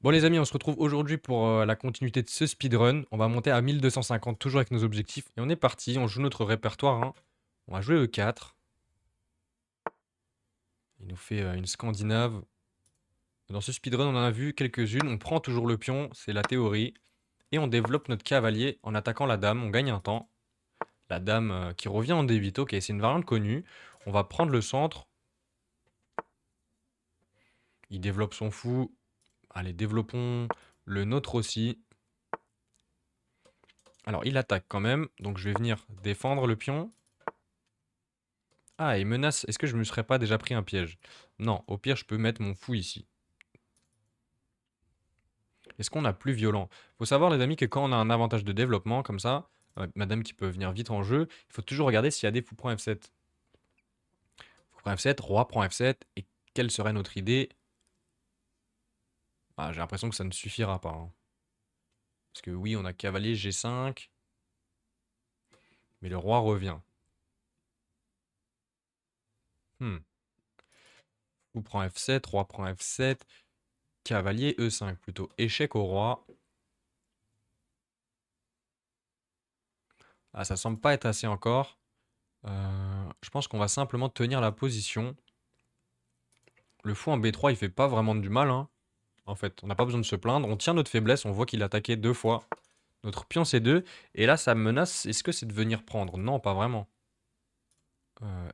Bon les amis, on se retrouve aujourd'hui pour la continuité de ce speedrun. On va monter à 1250, toujours avec nos objectifs. Et on est parti, on joue notre répertoire, hein. On va jouer E4. Il nous fait une Scandinave. Dans ce speedrun, on en a vu quelques-unes. On prend toujours le pion, c'est la théorie. Et on développe notre cavalier en attaquant la dame. On gagne un temps. La dame qui revient en D8. Ok, c'est une variante connue. On va prendre le centre. Il développe son fou. Allez, développons le nôtre aussi. Alors, il attaque quand même. Donc, je vais venir défendre le pion. Ah, il menace. Est-ce que je me serais pas déjà pris un piège? Non, au pire, je peux mettre mon fou ici. Est-ce qu'on a plus violent? Faut savoir, les amis, que quand on a un avantage de développement, comme ça, madame qui peut venir vite en jeu, il faut toujours regarder s'il y a des fous prend F7. Fou prend F7, roi prend F7, et quelle serait notre idée? Ah, j'ai l'impression que ça ne suffira pas, hein. Parce que oui, on a cavalier G5, mais le roi revient. Hmm. Fou prend F7, roi prend F7, cavalier E5 plutôt. Échec au roi. Ah, ça semble pas être assez encore. Je pense qu'on va simplement tenir la position. Le fou en B3, il fait pas vraiment du mal, hein. En fait, on n'a pas besoin de se plaindre. On tient notre faiblesse, on voit qu'il a attaqué 2 fois. Notre pion C2. Et là, ça menace. Est-ce que c'est de venir prendre? Non, pas vraiment.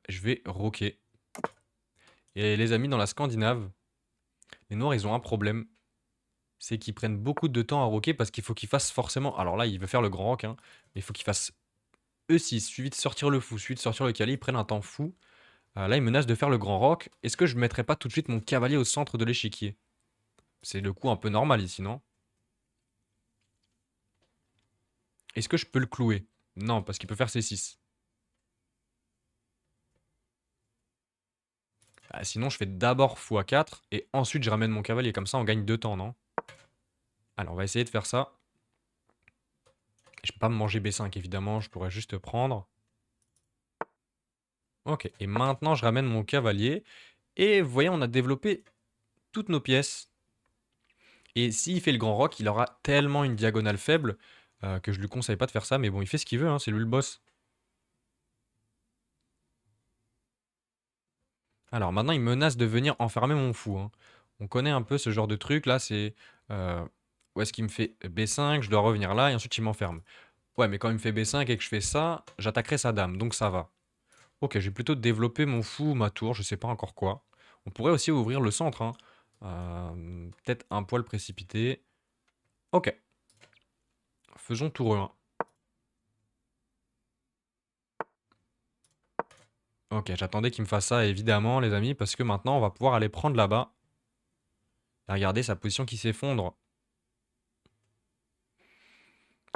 Je vais roquer. Et les amis, dans la Scandinave, les Noirs, ils ont un problème. C'est qu'ils prennent beaucoup de temps à roquer parce qu'il faut qu'ils fassent forcément. Alors là, il veut faire le grand rock, hein, mais il faut qu'ils fassent E6, suivi de sortir le fou, suivi de sortir le cavalier. Ils prennent un temps fou. Là, ils menacent de faire le grand rock. Est-ce que je mettrais pas tout de suite mon cavalier au centre de l'échiquier? C'est le coup un peu normal ici, non? Est-ce que je peux le clouer? Non, parce qu'il peut faire C6. Ah, sinon, je fais d'abord x4 et ensuite je ramène mon cavalier. Comme ça, on gagne 2 temps, non? Alors, on va essayer de faire ça. Je peux pas me manger B5, évidemment. Je pourrais juste prendre. Ok. Et maintenant, je ramène mon cavalier. Et vous voyez, on a développé toutes nos pièces. Et s'il fait le grand rock, il aura tellement une diagonale faible que je lui conseille pas de faire ça. Mais bon, il fait ce qu'il veut, hein, c'est lui le boss. Alors maintenant, il menace de venir enfermer mon fou, hein. On connaît un peu ce genre de truc. Là, c'est... où est-ce qu'il me fait B5, je dois revenir là, et ensuite il m'enferme. Ouais, mais quand il me fait B5 et que je fais ça, j'attaquerai sa dame, donc ça va. Ok, j'ai plutôt développé mon fou ou ma tour, je sais pas encore quoi. On pourrait aussi ouvrir le centre, hein. Peut-être un poil précipité. Ok, faisons tour 1. Ok, j'attendais qu'il me fasse ça, évidemment, les amis, parce que maintenant, on va pouvoir aller prendre là-bas. Et regardez sa position qui s'effondre.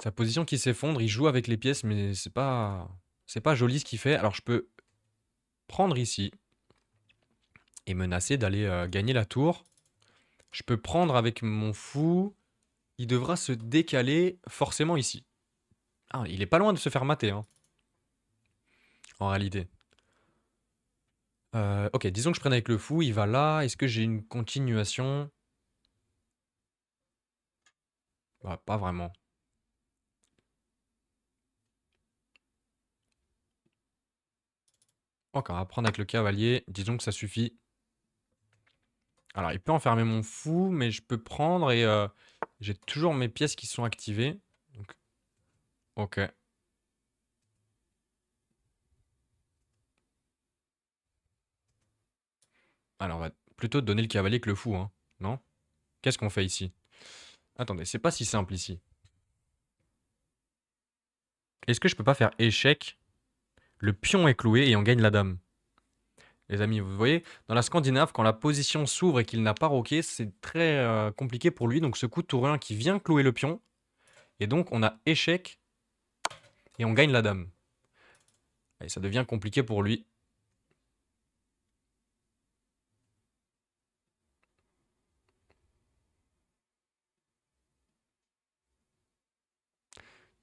Sa position qui s'effondre, il joue avec les pièces, mais c'est pas joli ce qu'il fait. Alors je peux prendre ici et menacer d'aller gagner la tour. Je peux prendre avec mon fou. Il devra se décaler forcément ici. Ah, il est pas loin de se faire mater, hein, en réalité. Ok, disons que je prenne avec le fou, il va là. Est-ce que j'ai une continuation? Bah, pas vraiment. Ok, on va prendre avec le cavalier. Disons que ça suffit. Alors, il peut enfermer mon fou, mais je peux prendre et j'ai toujours mes pièces qui sont activées. Donc, ok. Alors, on va plutôt donner le cavalier que le fou, hein. Non? Qu'est-ce qu'on fait ici? Attendez, c'est pas si simple ici. Est-ce que je peux pas faire échec? Le pion est cloué et on gagne la dame. Les amis, vous voyez, dans la Scandinave, quand la position s'ouvre et qu'il n'a pas roqué, c'est très compliqué pour lui. Donc ce coup de tour 1 qui vient clouer le pion. Et donc on a échec et on gagne la dame. Et ça devient compliqué pour lui.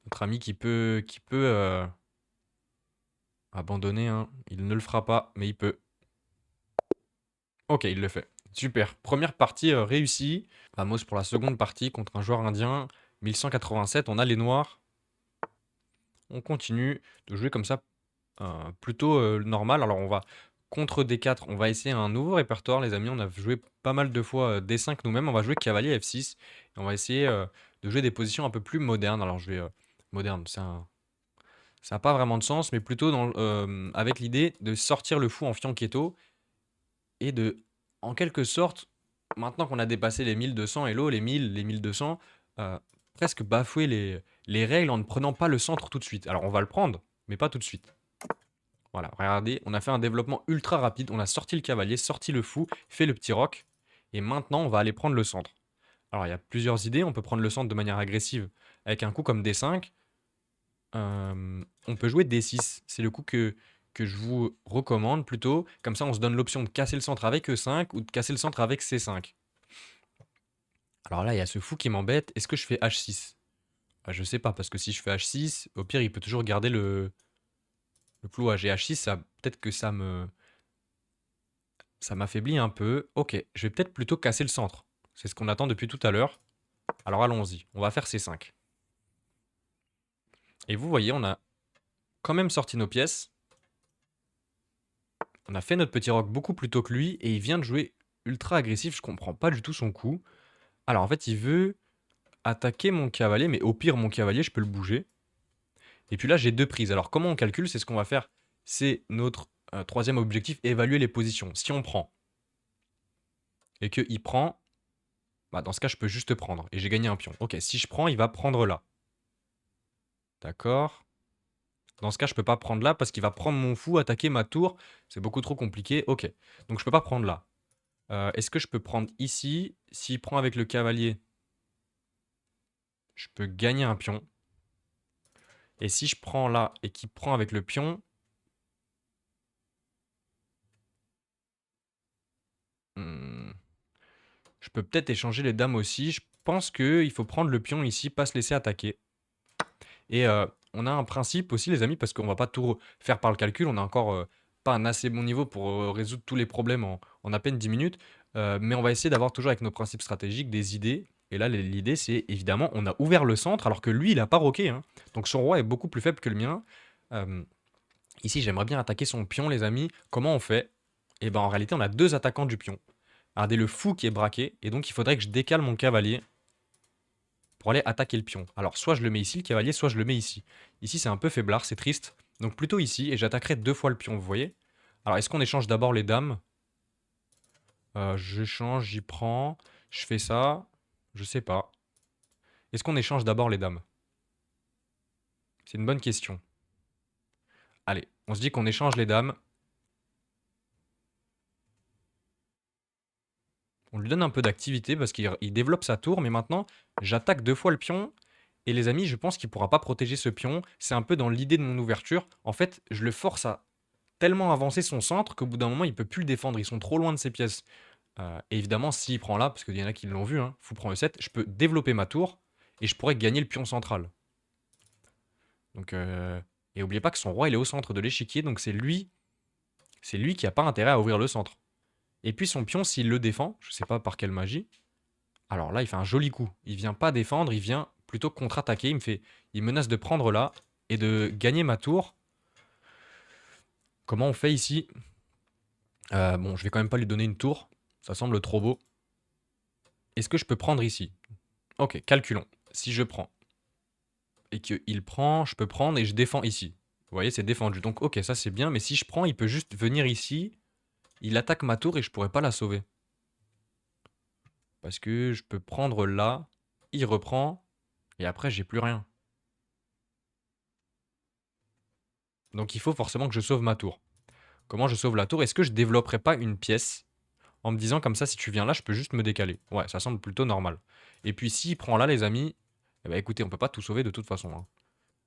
Notre ami qui peut abandonner, hein. Il ne le fera pas, mais il peut. Ok, il le fait. Super. Première partie réussie. Vamos pour la seconde partie contre un joueur indien. 1187, on a les noirs. On continue de jouer comme ça, plutôt normal. Alors on va contre D4, on va essayer un nouveau répertoire, les amis. On a joué pas mal de fois D5 nous-mêmes. On va jouer cavalier F6 et on va essayer de jouer des positions un peu plus modernes. Alors je vais moderne, ça n'a pas vraiment de sens, mais plutôt avec l'idée de sortir le fou en fianchetto et de, en quelque sorte, maintenant qu'on a dépassé les 1200 Hello, les 1000, les 1200, euh, presque bafouer les règles en ne prenant pas le centre tout de suite. Alors on va le prendre, mais pas tout de suite. Voilà, regardez, on a fait un développement ultra rapide, on a sorti le cavalier, sorti le fou, fait le petit roc, et maintenant on va aller prendre le centre. Alors il y a plusieurs idées, on peut prendre le centre de manière agressive avec un coup comme D5, on peut jouer D6, c'est le coup que je vous recommande plutôt, comme ça on se donne l'option de casser le centre avec E5 ou de casser le centre avec C5. Alors là il y a ce fou qui m'embête, est-ce que je fais H6? Je sais pas, parce que si je fais H6, au pire il peut toujours garder le plouage, et H6 peut-être que ça m'affaiblit un peu. Ok, je vais peut-être plutôt casser le centre, c'est ce qu'on attend depuis tout à l'heure. Alors allons-y, on va faire C5. Et vous voyez, on a quand même sorti nos pièces. On a fait notre petit roc beaucoup plus tôt que lui et il vient de jouer ultra agressif. Je comprends pas du tout son coup. Alors en fait, il veut attaquer mon cavalier, mais au pire, mon cavalier, je peux le bouger. Et puis là, j'ai deux prises. Alors comment on calcule? C'est ce qu'on va faire. C'est notre troisième objectif, évaluer les positions. Si on prend et qu'il prend, bah dans ce cas, je peux juste prendre et j'ai gagné un pion. Ok, si je prends, il va prendre là. D'accord. Dans ce cas, je peux pas prendre là parce qu'il va prendre mon fou, attaquer ma tour. C'est beaucoup trop compliqué. Ok, donc je peux pas prendre là. Est-ce que je peux prendre ici? S'il prend avec le cavalier, je peux gagner un pion. Et si je prends là et qu'il prend avec le pion, hmm, je peux peut-être échanger les dames aussi. Je pense qu'il faut prendre le pion ici, pas se laisser attaquer. Et on a un principe aussi, les amis, parce qu'on va pas tout faire par le calcul. On a encore pas un assez bon niveau pour résoudre tous les problèmes en à peine 10 minutes. Mais on va essayer d'avoir toujours avec nos principes stratégiques des idées. Et là, l'idée, c'est évidemment, on a ouvert le centre alors que lui, il a pas roqué, hein. Donc son roi est beaucoup plus faible que le mien. Euh, Ici, j'aimerais bien attaquer son pion, les amis. Comment on fait? Eh ben, en réalité, on a deux attaquants du pion. Regardez le fou qui est braqué. Et donc, il faudrait que je décale mon cavalier pour aller attaquer le pion. Alors, soit je le mets ici, le cavalier, soit je le mets ici. Ici, c'est un peu faiblard, c'est triste. Donc, plutôt ici, et j'attaquerai deux fois le pion, vous voyez? Alors, est-ce qu'on échange d'abord les dames? J'échange, j'y prends. Je fais ça. Je sais pas. Est-ce qu'on échange d'abord les dames? C'est une bonne question. Allez, on se dit qu'on échange les dames. On lui donne un peu d'activité parce qu'il développe sa tour, mais maintenant, j'attaque deux fois le pion. Et les amis, je pense qu'il ne pourra pas protéger ce pion. C'est un peu dans l'idée de mon ouverture. En fait, je le force à tellement avancer son centre qu'au bout d'un moment, il peut plus le défendre. Ils sont trop loin de ses pièces. Et évidemment, s'il prend là, parce qu'il y en a qui l'ont vu, hein, fou prend E7, je peux développer ma tour et je pourrais gagner le pion central. Donc, et oubliez pas que son roi, il est au centre de l'échiquier, donc c'est lui qui a pas intérêt à ouvrir le centre. Et puis son pion, s'il le défend, je sais pas par quelle magie, alors là, il fait un joli coup. Il vient pas défendre, il vient plutôt contre-attaquer. Il menace de prendre là et de gagner ma tour. Comment on fait ici? Bon, je vais quand même pas lui donner une tour. Ça semble trop beau. Est-ce que je peux prendre ici? Ok, calculons. Si je prends et qu'il prend, je peux prendre et je défends ici. Vous voyez, c'est défendu. Donc ok, ça c'est bien. Mais si je prends, il peut juste venir ici. Il attaque ma tour et je pourrais pas la sauver. Parce que je peux prendre là. Il reprend. Et après, j'ai plus rien. Donc il faut forcément que je sauve ma tour. Comment je sauve la tour? Est-ce que je développerais pas une pièce en me disant comme ça, si tu viens là, je peux juste me décaler? Ouais, ça semble plutôt normal. Et puis s'il prend là, les amis, eh ben, écoutez, on peut pas tout sauver de toute façon, hein.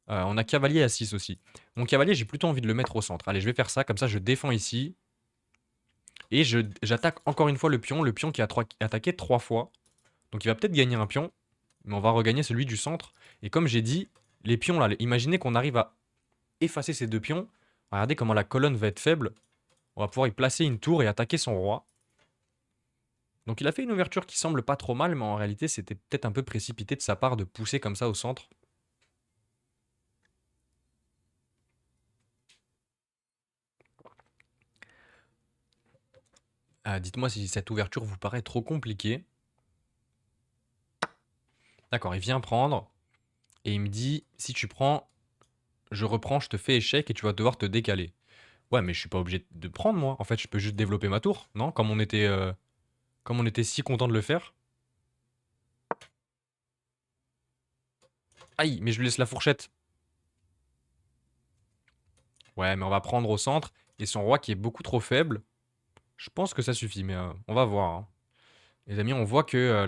On a cavalier à 6 aussi. Mon cavalier, j'ai plutôt envie de le mettre au centre. Allez, je vais faire ça, comme ça je défends ici. Et j'attaque encore une fois le pion qui a attaqué 3 fois. Donc il va peut-être gagner un pion, mais on va regagner celui du centre. Et comme j'ai dit, les pions là, imaginez qu'on arrive à effacer ces deux pions. Regardez comment la colonne va être faible. On va pouvoir y placer une tour et attaquer son roi. Donc il a fait une ouverture qui semble pas trop mal, mais en réalité, c'était peut-être un peu précipité de sa part de pousser comme ça au centre. Dites-moi si cette ouverture vous paraît trop compliquée. D'accord, il vient prendre et il me dit, si tu prends, je reprends, je te fais échec et tu vas devoir te décaler. Ouais, mais je suis pas obligé de prendre moi. En fait, je peux juste développer ma tour, non? Comme on était si content de le faire. Aïe, mais je lui laisse la fourchette. Ouais, mais on va prendre au centre et son roi qui est beaucoup trop faible. Je pense que ça suffit, mais on va voir, hein. Les amis, on voit que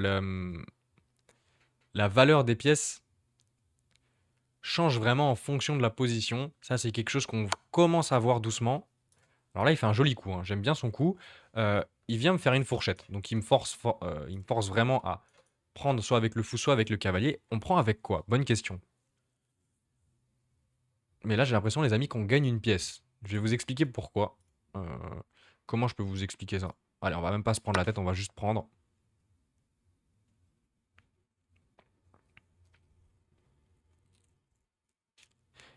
la valeur des pièces change vraiment en fonction de la position. Ça, c'est quelque chose qu'on commence à voir doucement. Alors là, il fait un joli coup, hein. J'aime bien son coup. Il vient me faire une fourchette. Donc il me force vraiment à prendre soit avec le fou, soit avec le cavalier. On prend avec quoi? Bonne question. Mais là, j'ai l'impression, les amis, qu'on gagne une pièce. Je vais vous expliquer pourquoi. Euh, comment je peux vous expliquer ça? Allez, on va même pas se prendre la tête, on va juste prendre.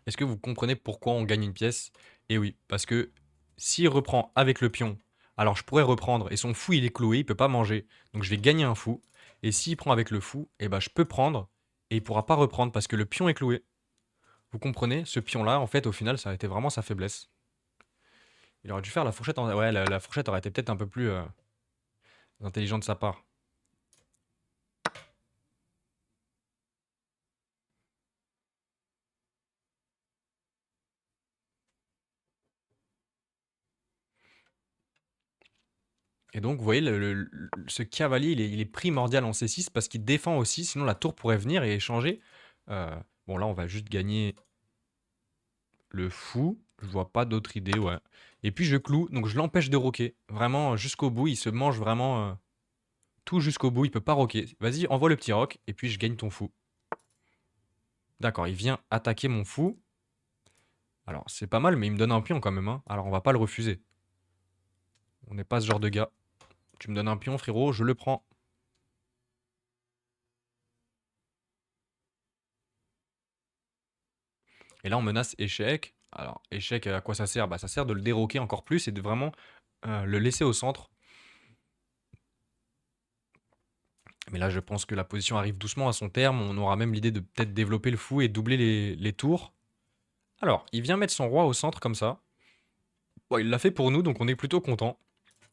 Est-ce que vous comprenez pourquoi on gagne une pièce? Eh oui, parce que s'il reprend avec le pion, alors je pourrais reprendre et son fou il est cloué, il peut pas manger. Donc je vais gagner un fou. Et s'il prend avec le fou, eh ben je peux prendre et il pourra pas reprendre parce que le pion est cloué. Vous comprenez? Ce pion-là, en fait, au final, ça a été vraiment sa faiblesse. Il aurait dû faire la fourchette en... Ouais, la fourchette aurait été peut-être un peu plus intelligente de sa part. Et donc, vous voyez, ce cavalier, il est primordial en C6 parce qu'il défend aussi, sinon la tour pourrait venir et échanger. Euh, bon, là, on va juste gagner le fou. Je vois pas d'autre idée, ouais. Et puis, je cloue, donc je l'empêche de roquer. Vraiment, jusqu'au bout, il se mange vraiment tout jusqu'au bout. Il peut pas roquer. Vas-y, envoie le petit roc, et puis je gagne ton fou. D'accord, il vient attaquer mon fou. Alors, c'est pas mal, mais il me donne un pion quand même, hein. Alors, on va pas le refuser. On n'est pas ce genre de gars. Tu me donnes un pion, frérot, je le prends. Et là, on menace échec. Alors, échec, à quoi ça sert? Bah, ça sert de le déroquer encore plus et de vraiment le laisser au centre. Mais là, je pense que la position arrive doucement à son terme. On aura même l'idée de peut-être développer le fou et doubler les tours. Alors, il vient mettre son roi au centre comme ça. Bon, il l'a fait pour nous, donc on est plutôt content.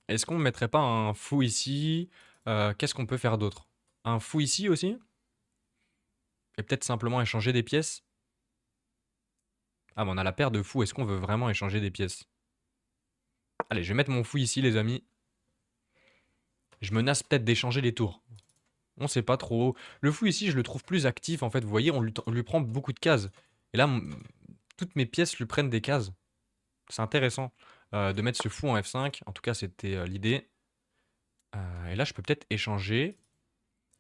Est-ce qu'on ne mettrait pas un fou ici? Qu'est-ce qu'on peut faire d'autre? Un fou ici aussi? Et peut-être simplement échanger des pièces? Ah, mais on a la paire de fous. Est-ce qu'on veut vraiment échanger des pièces? Allez, je vais mettre mon fou ici, les amis. Je menace peut-être d'échanger les tours. On sait pas trop. Le fou ici, je le trouve plus actif en fait. Vous voyez, on lui prend beaucoup de cases. Et là, toutes mes pièces lui prennent des cases. C'est intéressant de mettre ce fou en F5. En tout cas, c'était l'idée. Et là, je peux peut-être échanger.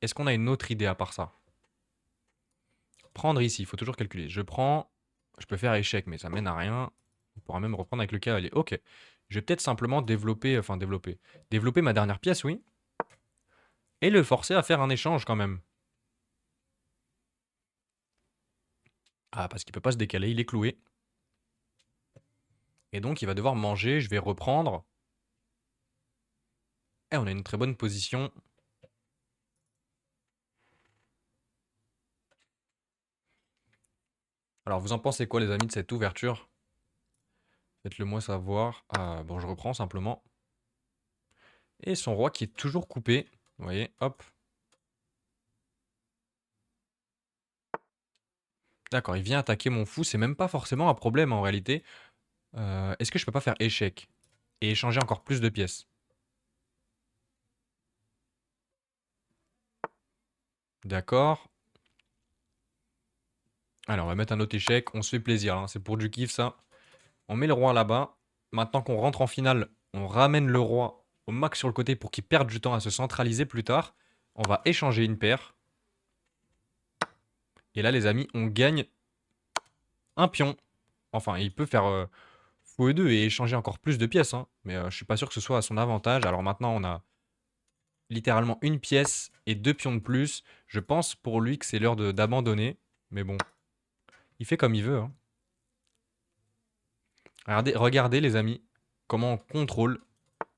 Est-ce qu'on a une autre idée à part ça? Prendre ici, il faut toujours calculer. Je prends. Je peux faire échec, mais ça mène à rien. On pourra même reprendre avec le cavalier. Ok. Je vais peut-être simplement développer. Enfin, développer. Développer ma dernière pièce, oui. Et le forcer à faire un échange quand même. Ah, parce qu'il peut pas se décaler, il est cloué. Et donc, il va devoir manger. Je vais reprendre. Et on a une très bonne position. Alors, vous en pensez quoi, les amis, de cette ouverture? Faites-le moi savoir. Bon, je reprends simplement. Et son roi qui est toujours coupé. Vous voyez, hop. D'accord, il vient attaquer mon fou. C'est même pas forcément un problème en réalité. Est-ce que je peux pas faire échec? Et échanger encore plus de pièces? D'accord. Alors, on va mettre un autre échec. On se fait plaisir, hein. C'est pour du kiff, ça. On met le roi là-bas. Maintenant qu'on rentre en finale, on ramène le roi au max sur le côté pour qu'il perde du temps à se centraliser plus tard. On va échanger une paire. Et là, les amis, on gagne un pion. Enfin, il peut faire fou E2 et échanger encore plus de pièces, hein. Mais je suis pas sûr que ce soit à son avantage. Alors maintenant, on a littéralement une pièce et 2 pions de plus. Je pense pour lui que c'est l'heure d'abandonner. Mais bon, il fait comme il veut, hein. Regardez les amis, comment on contrôle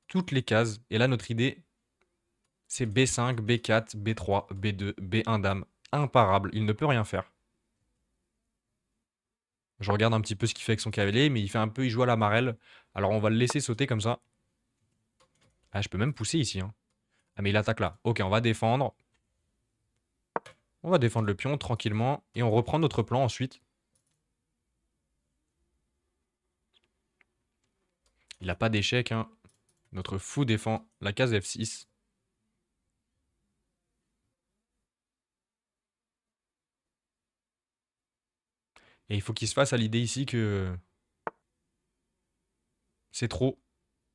toutes les cases. Et là, notre idée, c'est B5, B4, B3, B2, B1 dame. Imparable, il ne peut rien faire. Je regarde un petit peu ce qu'il fait avec son cavalier, mais il joue à la marelle. Alors on va le laisser sauter comme ça. Ah, je peux même pousser ici, hein. Ah, mais il attaque là. Ok, on va défendre. On va défendre le pion tranquillement. Et on reprend notre plan ensuite. Il n'a pas d'échec, hein. Notre fou défend la case F6. Et il faut qu'il se fasse à l'idée ici que c'est trop.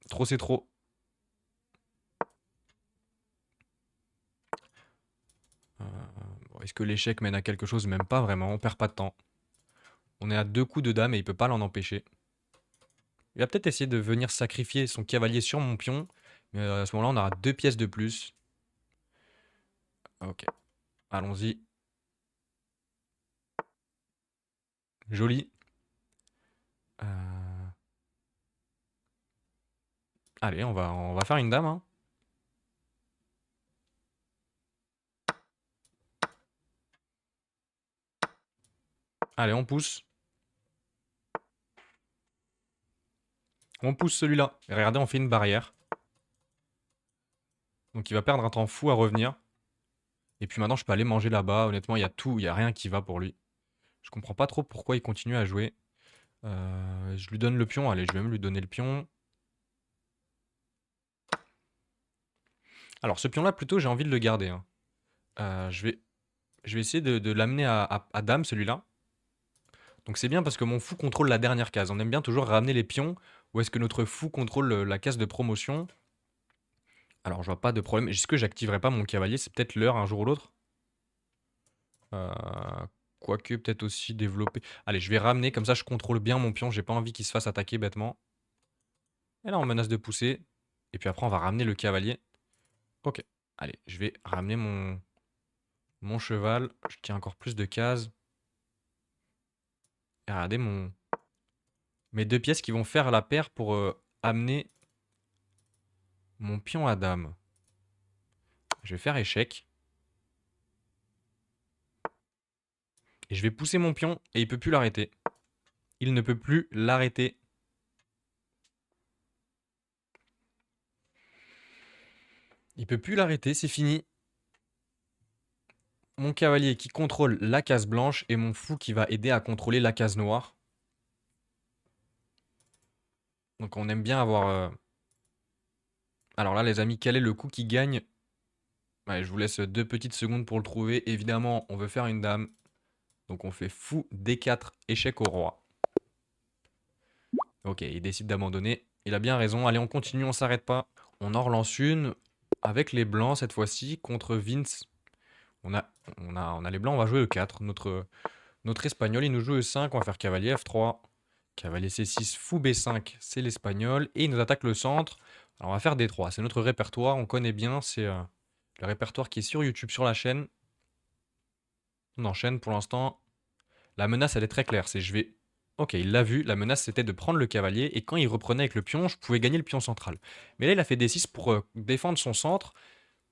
Trop, c'est trop. Bon, est-ce que l'échec mène à quelque chose? Même pas vraiment. On perd pas de temps. On est à 2 coups de dame et il peut pas l'en empêcher. Il va peut-être essayer de venir sacrifier son cavalier sur mon pion. Mais à ce moment-là, on aura 2 pièces de plus. Ok. Allons-y. Joli. Euh, Allez, on va faire une dame, hein. Allez, on pousse. On pousse celui-là. Et regardez, on fait une barrière. Donc il va perdre un temps fou à revenir. Et puis maintenant, je peux aller manger là-bas. Honnêtement, il y a tout, il n'y a rien qui va pour lui. Je comprends pas trop pourquoi il continue à jouer. Je lui donne le pion. Allez, je vais même lui donner le pion. Alors, ce pion-là, plutôt, j'ai envie de le garder, hein. Je vais essayer de l'amener à dame, celui-là. Donc c'est bien parce que mon fou contrôle la dernière case. On aime bien toujours ramener les pions. Ou est-ce que notre fou contrôle la case de promotion? Alors, je vois pas de problème. Est-ce que j'activerai pas mon cavalier? C'est peut-être l'heure un jour ou l'autre. Quoique, peut-être aussi développer. Allez, je vais ramener, comme ça je contrôle bien mon pion. J'ai pas envie qu'il se fasse attaquer bêtement. Et là, on menace de pousser. Et puis après, on va ramener le cavalier. Ok. Allez, je vais ramener mon cheval. Je tiens encore plus de cases. Et regardez mes 2 pièces qui vont faire la paire pour amener mon pion à dame. Je vais faire échec. Et je vais pousser mon pion et il peut plus l'arrêter. Il ne peut plus l'arrêter. Il peut plus l'arrêter, c'est fini. Mon cavalier qui contrôle la case blanche et mon fou qui va aider à contrôler la case noire. Donc on aime bien avoir... Alors là les amis, quel est le coup qui gagne? Ouais, je vous laisse 2 petites secondes pour le trouver. Évidemment, on veut faire une dame. Donc on fait fou D4, échec au roi. Ok, il décide d'abandonner. Il a bien raison. Allez, on continue, on s'arrête pas. On en relance une avec les blancs cette fois-ci contre Vince. On a les blancs, on va jouer E4. Notre espagnol, il nous joue E5, on va faire cavalier F3. Cavalier C6, fou B5, c'est l'espagnol. Et il nous attaque le centre. Alors on va faire D3, c'est notre répertoire, on connaît bien, c'est le répertoire qui est sur YouTube, sur la chaîne. On enchaîne pour l'instant. La menace, elle est très claire, c'est je vais... Ok, il l'a vu, la menace c'était de prendre le cavalier, et quand il reprenait avec le pion, je pouvais gagner le pion central. Mais là, il a fait D6 pour défendre son centre.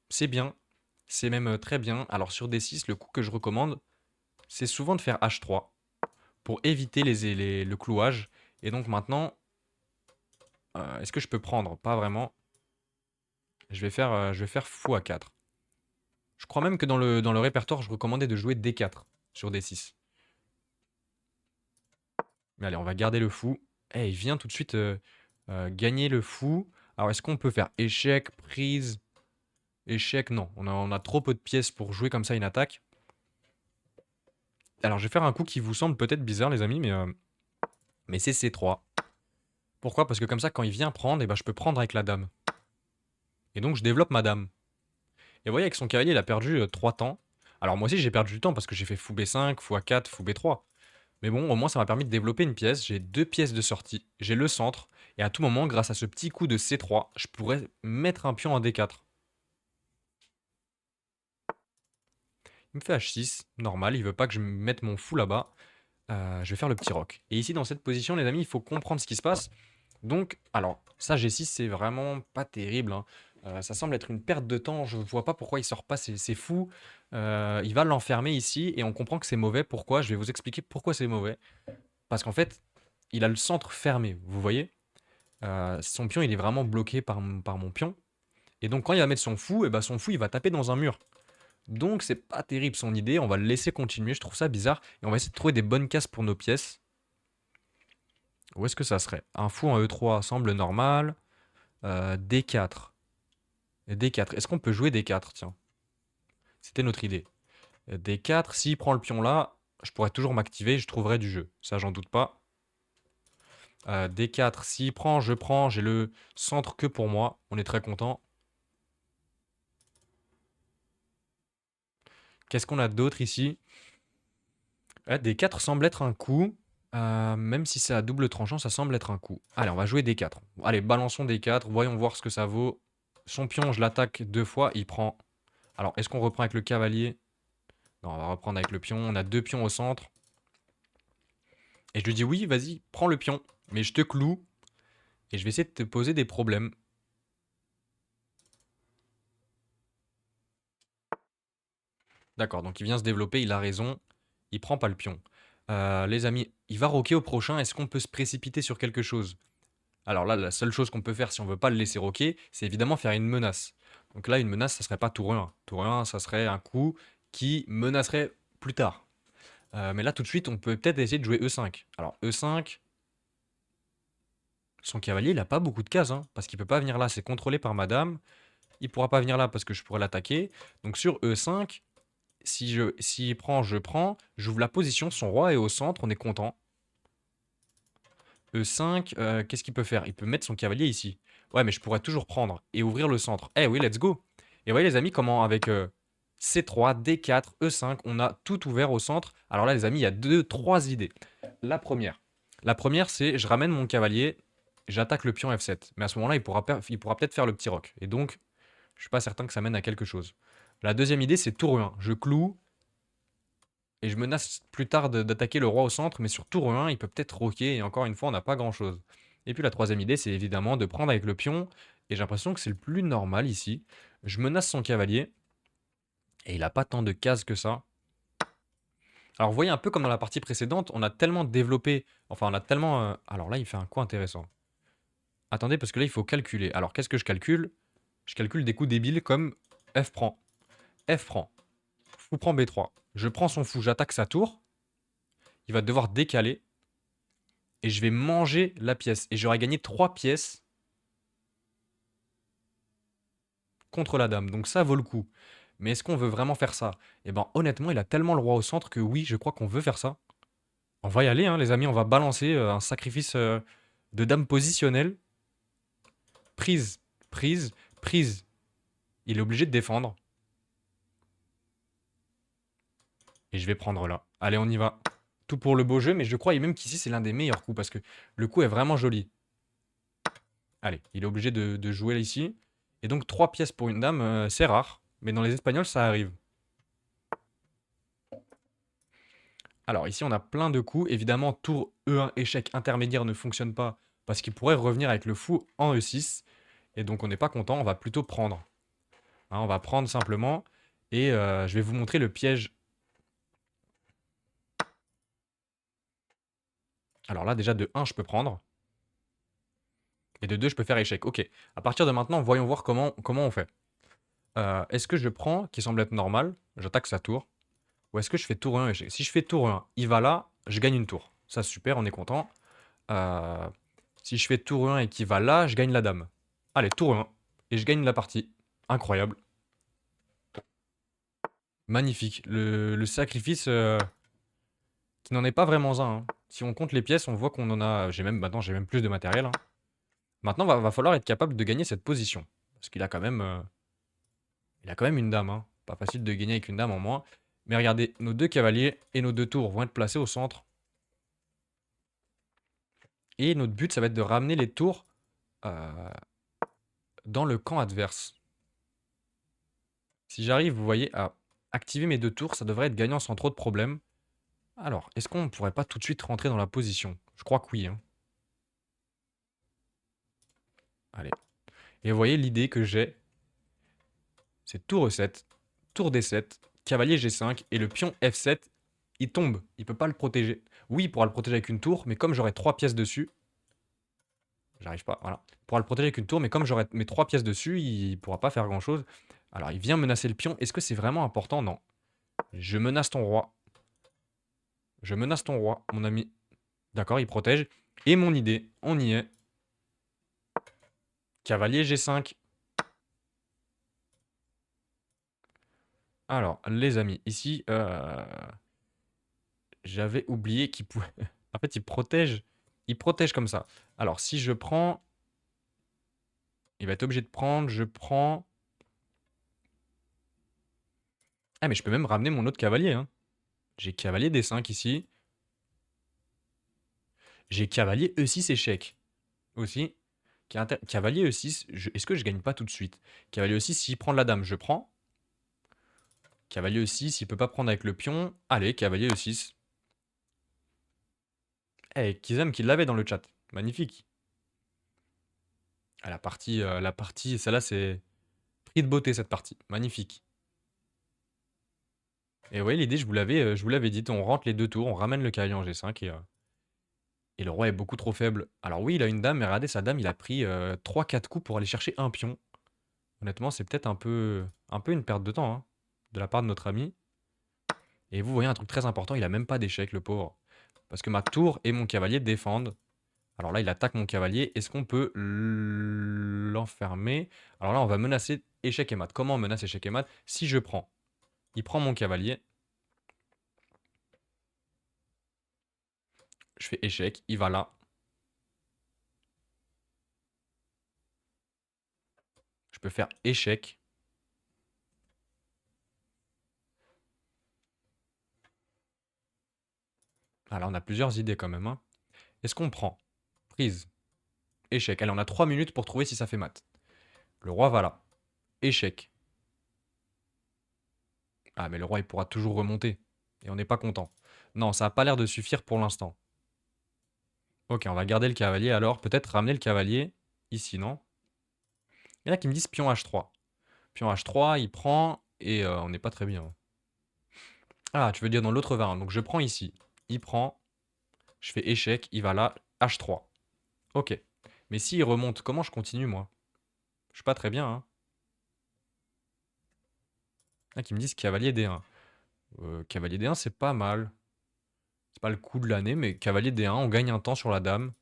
C'est bien, c'est même très bien. Alors sur D6, le coup que je recommande, c'est souvent de faire H3 pour éviter le clouage. Et donc maintenant, est-ce que je peux prendre? Pas vraiment. Je vais faire fou à 4. Je crois même que dans le répertoire, je recommandais de jouer D4 sur D6. Mais allez, on va garder le fou. Eh, il vient tout de suite gagner le fou. Alors, est-ce qu'on peut faire échec, prise, échec? Non, on a trop peu de pièces pour jouer comme ça une attaque. Alors, je vais faire un coup qui vous semble peut-être bizarre, les amis, mais c'est C3. Pourquoi? Parce que comme ça, quand il vient prendre, eh ben, je peux prendre avec la dame. Et donc, je développe ma dame. Et vous voyez, avec son cavalier, il a perdu 3 temps. Alors, moi aussi, j'ai perdu du temps parce que j'ai fait fou B5, fou A4, fou B3. Mais bon, au moins, ça m'a permis de développer une pièce. J'ai 2 pièces de sortie. J'ai le centre. Et à tout moment, grâce à ce petit coup de C3, je pourrais mettre un pion en D4. Il me fait H6, normal, il veut pas que je mette mon fou là-bas. Je vais faire le petit roc. Et ici, dans cette position, les amis, il faut comprendre ce qui se passe. Donc, alors, ça G6, c'est vraiment pas terrible, hein. Ça semble être une perte de temps. Je vois pas pourquoi il sort pas, c'est fou. Il va l'enfermer ici et on comprend que c'est mauvais. Pourquoi? Je vais vous expliquer pourquoi c'est mauvais. Parce qu'en fait, il a le centre fermé, vous voyez? Son pion, il est vraiment bloqué par mon pion. Et donc, quand il va mettre son fou, et ben son fou, il va taper dans un mur. Donc, c'est pas terrible son idée. On va le laisser continuer. Je trouve ça bizarre. Et on va essayer de trouver des bonnes cases pour nos pièces. Où est-ce que ça serait? Un fou en E3 semble normal. D4. Et D4. Est-ce qu'on peut jouer D4? Tiens, c'était notre idée. D4, s'il prend le pion là, je pourrais toujours m'activer, je trouverai du jeu. Ça, j'en doute pas. D4, s'il prend, je prends. J'ai le centre que pour moi. On est très content. Qu'est-ce qu'on a d'autre ici? D4 semble être un coup. Même si c'est à double tranchant, ça semble être un coup. Allez, on va jouer D4. Allez, balançons D4. Voyons voir ce que ça vaut. Son pion, je l'attaque 2 fois. Il prend. Alors, est-ce qu'on reprend avec le cavalier? Non, on va reprendre avec le pion. On a 2 pions au centre. Et je lui dis oui, vas-y, prends le pion. Mais je te cloue. Et je vais essayer de te poser des problèmes. D'accord, donc il vient se développer, il a raison. Il prend pas le pion. Les amis, il va roquer au prochain. Est-ce qu'on peut se précipiter sur quelque chose? Alors là, la seule chose qu'on peut faire si on veut pas le laisser roquer, c'est évidemment faire une menace. Donc là, une menace, ça serait pas tour 1. Tour 1, ça serait un coup qui menacerait plus tard. Mais là, tout de suite, on peut peut-être essayer de jouer E5. Alors, E5, son cavalier, il a pas beaucoup de cases, hein, parce qu'il peut pas venir là, c'est contrôlé par madame. Il pourra pas venir là parce que je pourrais l'attaquer. Donc sur E5, s'il prend, je prends. J'ouvre la position, son roi est au centre, on est content. E5, qu'est-ce qu'il peut faire? Il peut mettre son cavalier ici. Ouais, mais je pourrais toujours prendre et ouvrir le centre. Eh oui, let's go. Et vous voyez les amis, comment avec C3, D4, E5, on a tout ouvert au centre. Alors là, les amis, il y a trois idées. La première. La première, c'est je ramène mon cavalier, j'attaque le pion F7. Mais à ce moment-là, il pourra peut-être faire le petit roc. Et donc, je suis pas certain que ça mène à quelque chose. La deuxième idée, c'est tour E1. Je cloue et je menace plus tard d'attaquer le roi au centre, mais sur tour 1, il peut peut-être roquer, et encore une fois, on n'a pas grand-chose. Et puis la troisième idée, c'est évidemment de prendre avec le pion, et j'ai l'impression que c'est le plus normal ici. Je menace son cavalier, et il n'a pas tant de cases que ça. Alors vous voyez, un peu comme dans la partie précédente, on a tellement développé, enfin on a tellement... Alors là, il fait un coup intéressant. Attendez, parce que là, il faut calculer. Alors qu'est-ce que je calcule? Je calcule des coups débiles comme F prend. F prend. Fou prend B3. Je prends son fou, j'attaque sa tour. Il va devoir décaler. Et je vais manger la pièce. Et j'aurai gagné 3 pièces contre la dame. Donc ça vaut le coup. Mais est-ce qu'on veut vraiment faire ça? Eh ben honnêtement, il a tellement le roi au centre que oui, je crois qu'on veut faire ça. On va y aller, hein, les amis. On va balancer un sacrifice de dame positionnelle. Prise, prise, prise. Il est obligé de défendre. Et je vais prendre là. Allez, on y va. Tout pour le beau jeu, mais je crois même qu'ici, c'est l'un des meilleurs coups parce que le coup est vraiment joli. Allez, il est obligé de jouer ici. Et donc, 3 pièces pour une dame, c'est rare. Mais dans les Espagnols, ça arrive. Alors, ici, on a plein de coups. Évidemment, tour E1 échec intermédiaire ne fonctionne pas parce qu'il pourrait revenir avec le fou en E6. Et donc, on n'est pas content. On va plutôt prendre. Hein, on va prendre simplement. Et je vais vous montrer le piège. Alors là, déjà, de 1, je peux prendre. Et de 2, je peux faire échec. Ok. À partir de maintenant, voyons voir comment on fait. Est-ce que je prends, qui semble être normal, j'attaque sa tour, ou est-ce que je fais tour 1 échec? Si je fais tour 1, il va là, je gagne une tour. Ça, super, on est content. Euh, si je fais tour 1 et qu'il va là, je gagne la dame. Allez, tour 1, et je gagne la partie. Incroyable. Magnifique. Le sacrifice qui n'en est pas vraiment un, hein. Si on compte les pièces, on voit qu'on en a... Maintenant, j'ai même plus de matériel, hein. Maintenant, va falloir être capable de gagner cette position. Parce qu'il a quand même... il a quand même une dame, hein. Pas facile de gagner avec une dame en moins. Mais regardez, nos 2 cavaliers et nos 2 tours vont être placés au centre. Et notre but, ça va être de ramener les tours euh, dans le camp adverse. Si j'arrive, vous voyez, à activer mes 2 tours, ça devrait être gagnant sans trop de problèmes. Alors, est-ce qu'on ne pourrait pas tout de suite rentrer dans la position? Je crois que oui, hein. Allez. Et vous voyez l'idée que j'ai, c'est tour E7, tour D7, cavalier G5, et le pion F7, il tombe. Il peut pas le protéger. Oui, il pourra le protéger avec une tour, mais comme j'aurai 3 pièces dessus, j'arrive pas, voilà. Il pourra le protéger avec une tour, mais comme j'aurai mes 3 pièces dessus, il pourra pas faire grand-chose. Alors, il vient menacer le pion. Est-ce que c'est vraiment important? Non. Je menace ton roi. Je menace ton roi, mon ami. D'accord, il protège. Et mon idée, on y est. Cavalier G5. Alors, les amis, ici, j'avais oublié qu'il pouvait... En fait, il protège. Il protège comme ça. Alors, si je prends... Il va être obligé de prendre. Je prends... Ah, mais je peux même ramener mon autre cavalier, hein. J'ai cavalier D5 ici. J'ai cavalier E6 échec. Aussi. Cavalier E6. Est-ce que je gagne pas tout de suite? Cavalier E6, s'il prend la dame, je prends. Cavalier E6, il peut pas prendre avec le pion. Allez, cavalier E6. Eh, Kizam qui l'avait dans le chat. Magnifique. Ah, la partie, celle-là, c'est prix de beauté, cette partie. Magnifique. Et ouais, l'idée, je vous l'avais dit, on rentre les 2 tours, on ramène le cavalier en G5 et le roi est beaucoup trop faible. Alors oui, il a une dame, mais regardez, sa dame, il a pris 3-4 coups pour aller chercher un pion. Honnêtement, c'est peut-être un peu une perte de temps, hein, de la part de notre ami. Et vous voyez un truc très important, il a même pas d'échec, le pauvre. Parce que ma tour et mon cavalier défendent. Alors là, il attaque mon cavalier. Est-ce qu'on peut l'enfermer? Alors là, on va menacer échec et mat. Comment on menace échec et mat? Si je prends, il prend mon cavalier. Je fais échec, il va là. Je peux faire échec. Ah là, on a plusieurs idées quand même, hein. Est-ce qu'on prend? Prise. Échec. Allez, on a 3 minutes pour trouver si ça fait mat. Le roi va là. Échec. Ah, mais le roi, il pourra toujours remonter. Et on n'est pas content. Non, ça n'a pas l'air de suffire pour l'instant. Ok, on va garder le cavalier alors. Peut-être ramener le cavalier ici, non? Il y en a qui me disent pion H3. Pion H3, il prend et on n'est pas très bien. Ah, tu veux dire dans l'autre variante. Donc je prends ici. Il prend. Je fais échec. Il va là. H3. Ok. Mais s'il remonte, comment je continue, moi? Je suis pas très bien, hein. Il y en a qui me disent cavalier D1. Cavalier D1, c'est pas mal. C'est pas le coup de l'année, mais cavalier D1, on gagne un temps sur la dame.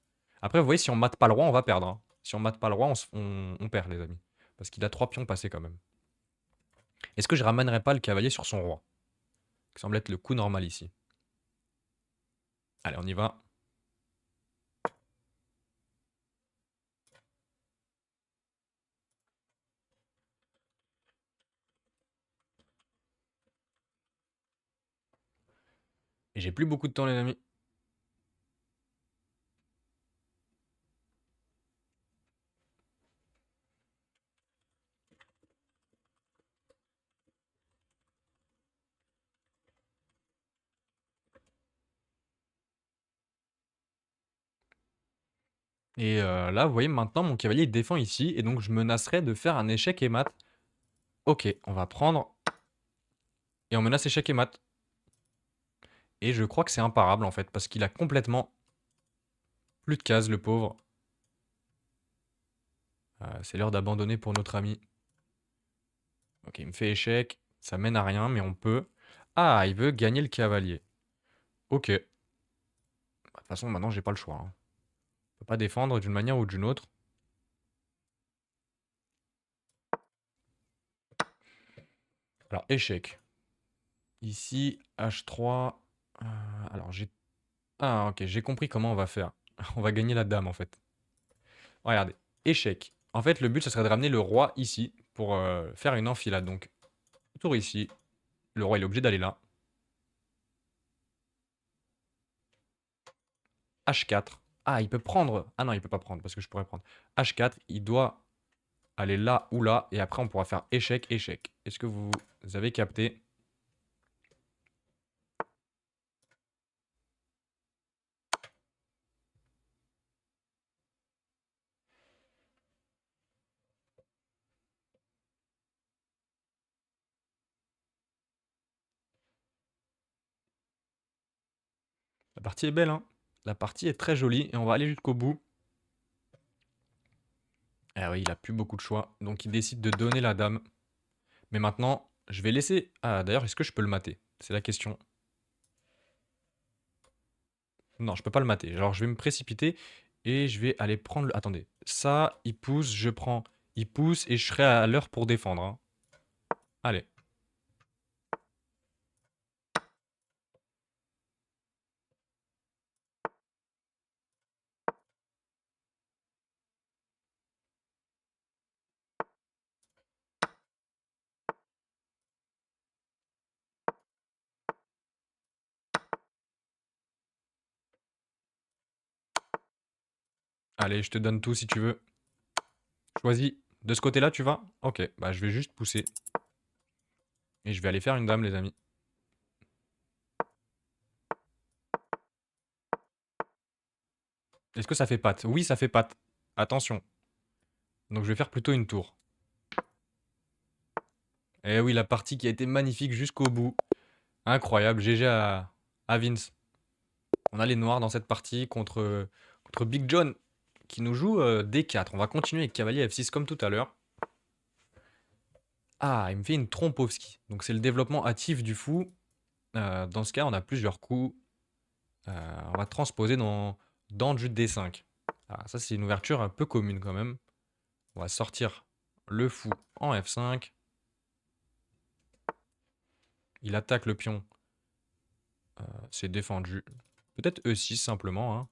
Après, vous voyez, si on mate pas le roi, on va perdre, hein. Si on mate pas le roi, on perd, les amis. Parce qu'il a 3 pions passés quand même. Est-ce que je ramènerai pas le cavalier sur son roi? Qui semble être le coup normal ici. Allez, on y va. Et j'ai plus beaucoup de temps, les amis. Et là, vous voyez, maintenant, mon cavalier il défend ici. Et donc, je menacerai de faire un échec et mat. Ok, on va prendre. Et on menace échec et mat. Et je crois que c'est imparable, en fait. Parce qu'il a complètement plus de cases, le pauvre. C'est l'heure d'abandonner pour notre ami. Ok, il me fait échec. Ça mène à rien, mais on peut. Ah, il veut gagner le cavalier. Ok. De toute façon, maintenant, j'ai pas le choix, hein. On peut pas défendre d'une manière ou d'une autre. Alors, échec. Ici, H3. Alors, j'ai... Ah, ok, j'ai compris comment on va faire. On va gagner la dame, en fait. Regardez. Échec. En fait, le but, ce serait de ramener le roi ici pour faire une enfilade. Donc, tour ici. Le roi, il est obligé d'aller là. H4. Ah, il peut prendre... Ah non, il peut pas prendre, parce que je pourrais prendre. H4, il doit aller là ou là. Et après, on pourra faire échec, échec. Est-ce que vous avez capté? partie est belle, hein. La partie est très jolie et on va aller jusqu'au bout. Ah oui, il a plus beaucoup de choix, donc il décide de donner la dame. Mais maintenant, je vais laisser... Ah, d'ailleurs, est-ce que je peux le mater? C'est la question. Non, je peux pas le mater. Alors, je vais me précipiter et je vais aller prendre le... Attendez, ça, il pousse, je prends... Il pousse et je serai à l'heure pour défendre, hein. Allez. Allez, je te donne tout si tu veux. Choisis. De ce côté-là, tu vas? Ok, bah je vais juste pousser. Et je vais aller faire une dame, les amis. Est-ce que ça fait patte? Oui, ça fait patte. Attention. Donc je vais faire plutôt une tour. Eh oui, la partie qui a été magnifique jusqu'au bout. Incroyable, GG à Vince. On a les noirs dans cette partie contre Big John qui nous joue D4. On va continuer avec cavalier F6 comme tout à l'heure. Ah, il me fait une Trompovski. Donc c'est le développement hâtif du fou. Dans ce cas, on a plusieurs coups. On va transposer dans du D5. Ah, ça, c'est une ouverture un peu commune quand même. On va sortir le fou en F5. Il attaque le pion. C'est défendu. Peut-être E6 simplement, hein.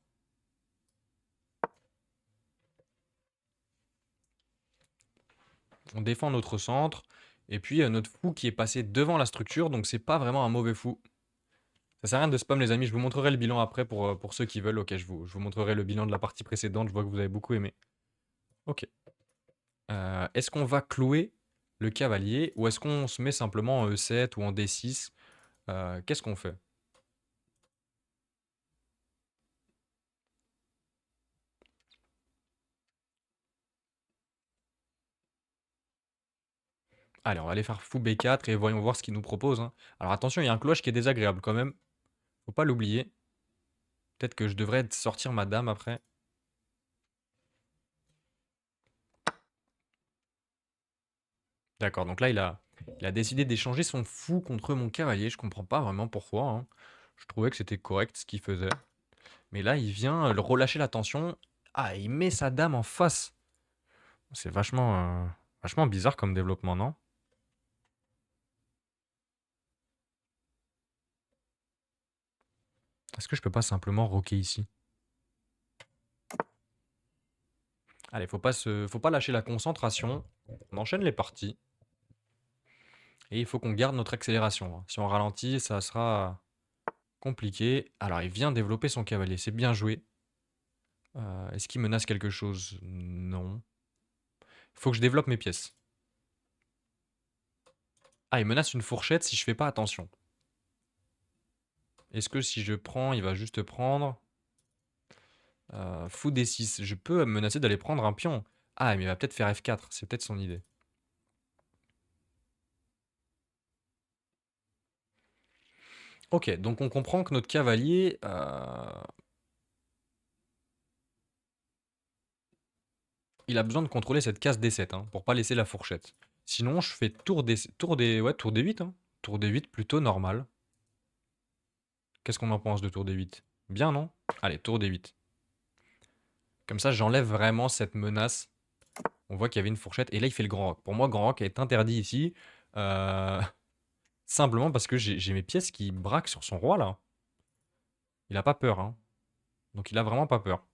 On défend notre centre. Et puis notre fou qui est passé devant la structure. Donc c'est pas vraiment un mauvais fou. Ça sert à rien de spam les amis. Je vous montrerai le bilan après pour ceux qui veulent. Ok, je vous montrerai le bilan de la partie précédente. Je vois que vous avez beaucoup aimé. Ok. Est-ce qu'on va clouer le cavalier ou est-ce qu'on se met simplement en E7 ou en D6? Qu'est-ce qu'on fait? Allez, on va aller faire fou B4 et voyons voir ce qu'il nous propose, hein. Alors attention, il y a un cloche qui est désagréable quand même. Faut pas l'oublier. Peut-être que je devrais sortir ma dame après. D'accord, donc là il a décidé d'échanger son fou contre mon cavalier. Je comprends pas vraiment pourquoi, hein. Je trouvais que c'était correct ce qu'il faisait. Mais là il vient le relâcher la tension. Ah, il met sa dame en face. C'est vachement bizarre comme développement, non? Est-ce que je peux pas simplement roquer ici? Allez, faut pas lâcher la concentration. On enchaîne les parties. Et il faut qu'on garde notre accélération, hein. Si on ralentit, ça sera compliqué. Alors, il vient développer son cavalier. C'est bien joué. Est-ce qu'il menace quelque chose? Non. Il faut que je développe mes pièces. Ah, il menace une fourchette si je fais pas attention. Est-ce que si je prends, il va juste prendre fou D6. Je peux menacer d'aller prendre un pion. Ah, mais il va peut-être faire F4. C'est peut-être son idée. Ok, donc on comprend que notre cavalier... il a besoin de contrôler cette case D7 hein, pour pas laisser la fourchette. Sinon, je fais tour D8, hein. Tour D8 plutôt normal. Qu'est-ce qu'on en pense de tour D8? Bien, non? Allez, tour D8. Comme ça, j'enlève vraiment cette menace. On voit qu'il y avait une fourchette. Et là, il fait le grand roc. Pour moi, grand roc est interdit ici. Euh, Simplement parce que j'ai mes pièces qui braquent sur son roi, là. Il a pas peur, hein. Donc, il a vraiment pas peur.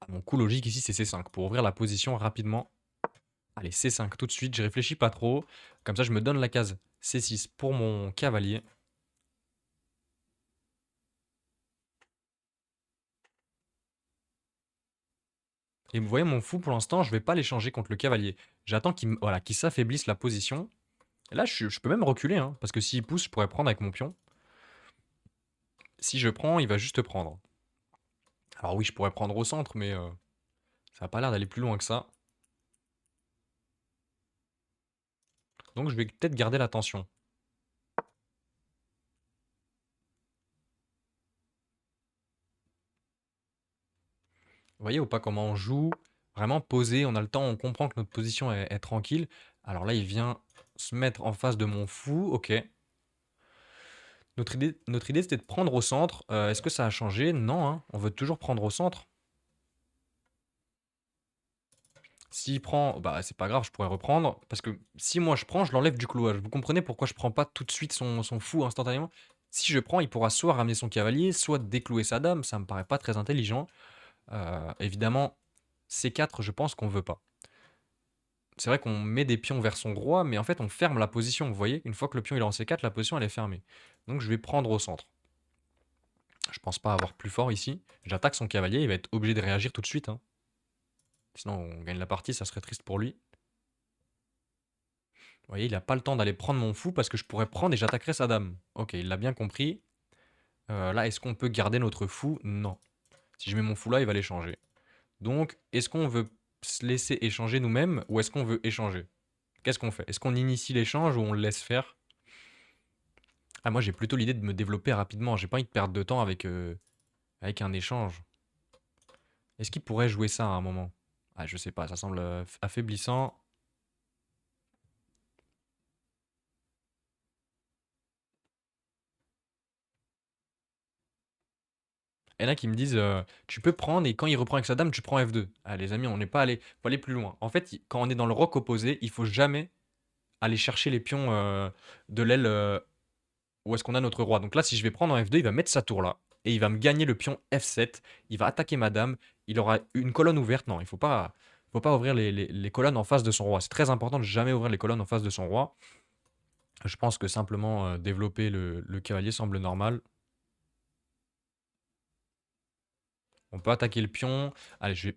Ah, mon coup logique ici, c'est C5. Pour ouvrir la position rapidement. Allez, C5 tout de suite. Je réfléchis pas trop. Comme ça, je me donne la case C6 pour mon cavalier. Et vous voyez, mon fou, pour l'instant, je vais pas l'échanger contre le cavalier. J'attends voilà, qu'il s'affaiblisse la position. Et là, je peux même reculer, hein, parce que s'il pousse, je pourrais prendre avec mon pion. Si je prends, il va juste prendre. Alors oui, je pourrais prendre au centre, mais ça n'a pas l'air d'aller plus loin que ça. Donc je vais peut-être garder la tension. Vous voyez ou pas comment on joue? Vraiment posé, on a le temps, on comprend que notre position est tranquille. Alors là, il vient se mettre en face de mon fou, ok. Notre idée c'était de prendre au centre. Est-ce que ça a changé? Non, hein. On veut toujours prendre au centre. S'il prend, bah c'est pas grave, je pourrais reprendre. Parce que si moi je prends, je l'enlève du clouage. Vous comprenez pourquoi je prends pas tout de suite son fou instantanément? Si je prends, il pourra soit ramener son cavalier, soit déclouer sa dame. Ça me paraît pas très intelligent. Évidemment, C4, je pense qu'on veut pas. C'est vrai qu'on met des pions vers son roi, mais en fait on ferme la position. Vous voyez, une fois que le pion il est en C4, la position elle est fermée. Donc je vais prendre au centre. Je pense pas avoir plus fort ici. J'attaque son cavalier, il va être obligé de réagir tout de suite, hein. Sinon on gagne la partie, ça serait triste pour lui. Vous voyez, il n'a pas le temps d'aller prendre mon fou parce que je pourrais prendre et j'attaquerais sa dame. Ok, il l'a bien compris. Là, est-ce qu'on peut garder notre fou? Non. Si je mets mon fou là, il va l'échanger. Donc, est-ce qu'on veut se laisser échanger nous-mêmes ou est-ce qu'on veut échanger? Qu'est-ce qu'on fait? Est-ce qu'on initie l'échange ou on le laisse faire? Ah, moi, j'ai plutôt l'idée de me développer rapidement. J'ai pas envie de perdre de temps avec un échange. Est-ce qu'il pourrait jouer ça à un moment? Ah, je sais pas, ça semble affaiblissant. Il y en a qui me disent tu peux prendre et quand il reprend avec sa dame, tu prends F2. Ah, les amis, on n'est pas allé. Faut aller plus loin. En fait, quand on est dans le roc opposé, il faut jamais aller chercher les pions de l'aile où est-ce qu'on a notre roi. Donc là, si je vais prendre en F2, il va mettre sa tour là. Et il va me gagner le pion F7. Il va attaquer ma dame. Il aura une colonne ouverte. Non, il faut pas ouvrir les colonnes en face de son roi. C'est très important de jamais ouvrir les colonnes en face de son roi. Je pense que simplement développer le cavalier semble normal. On peut attaquer le pion. Allez, je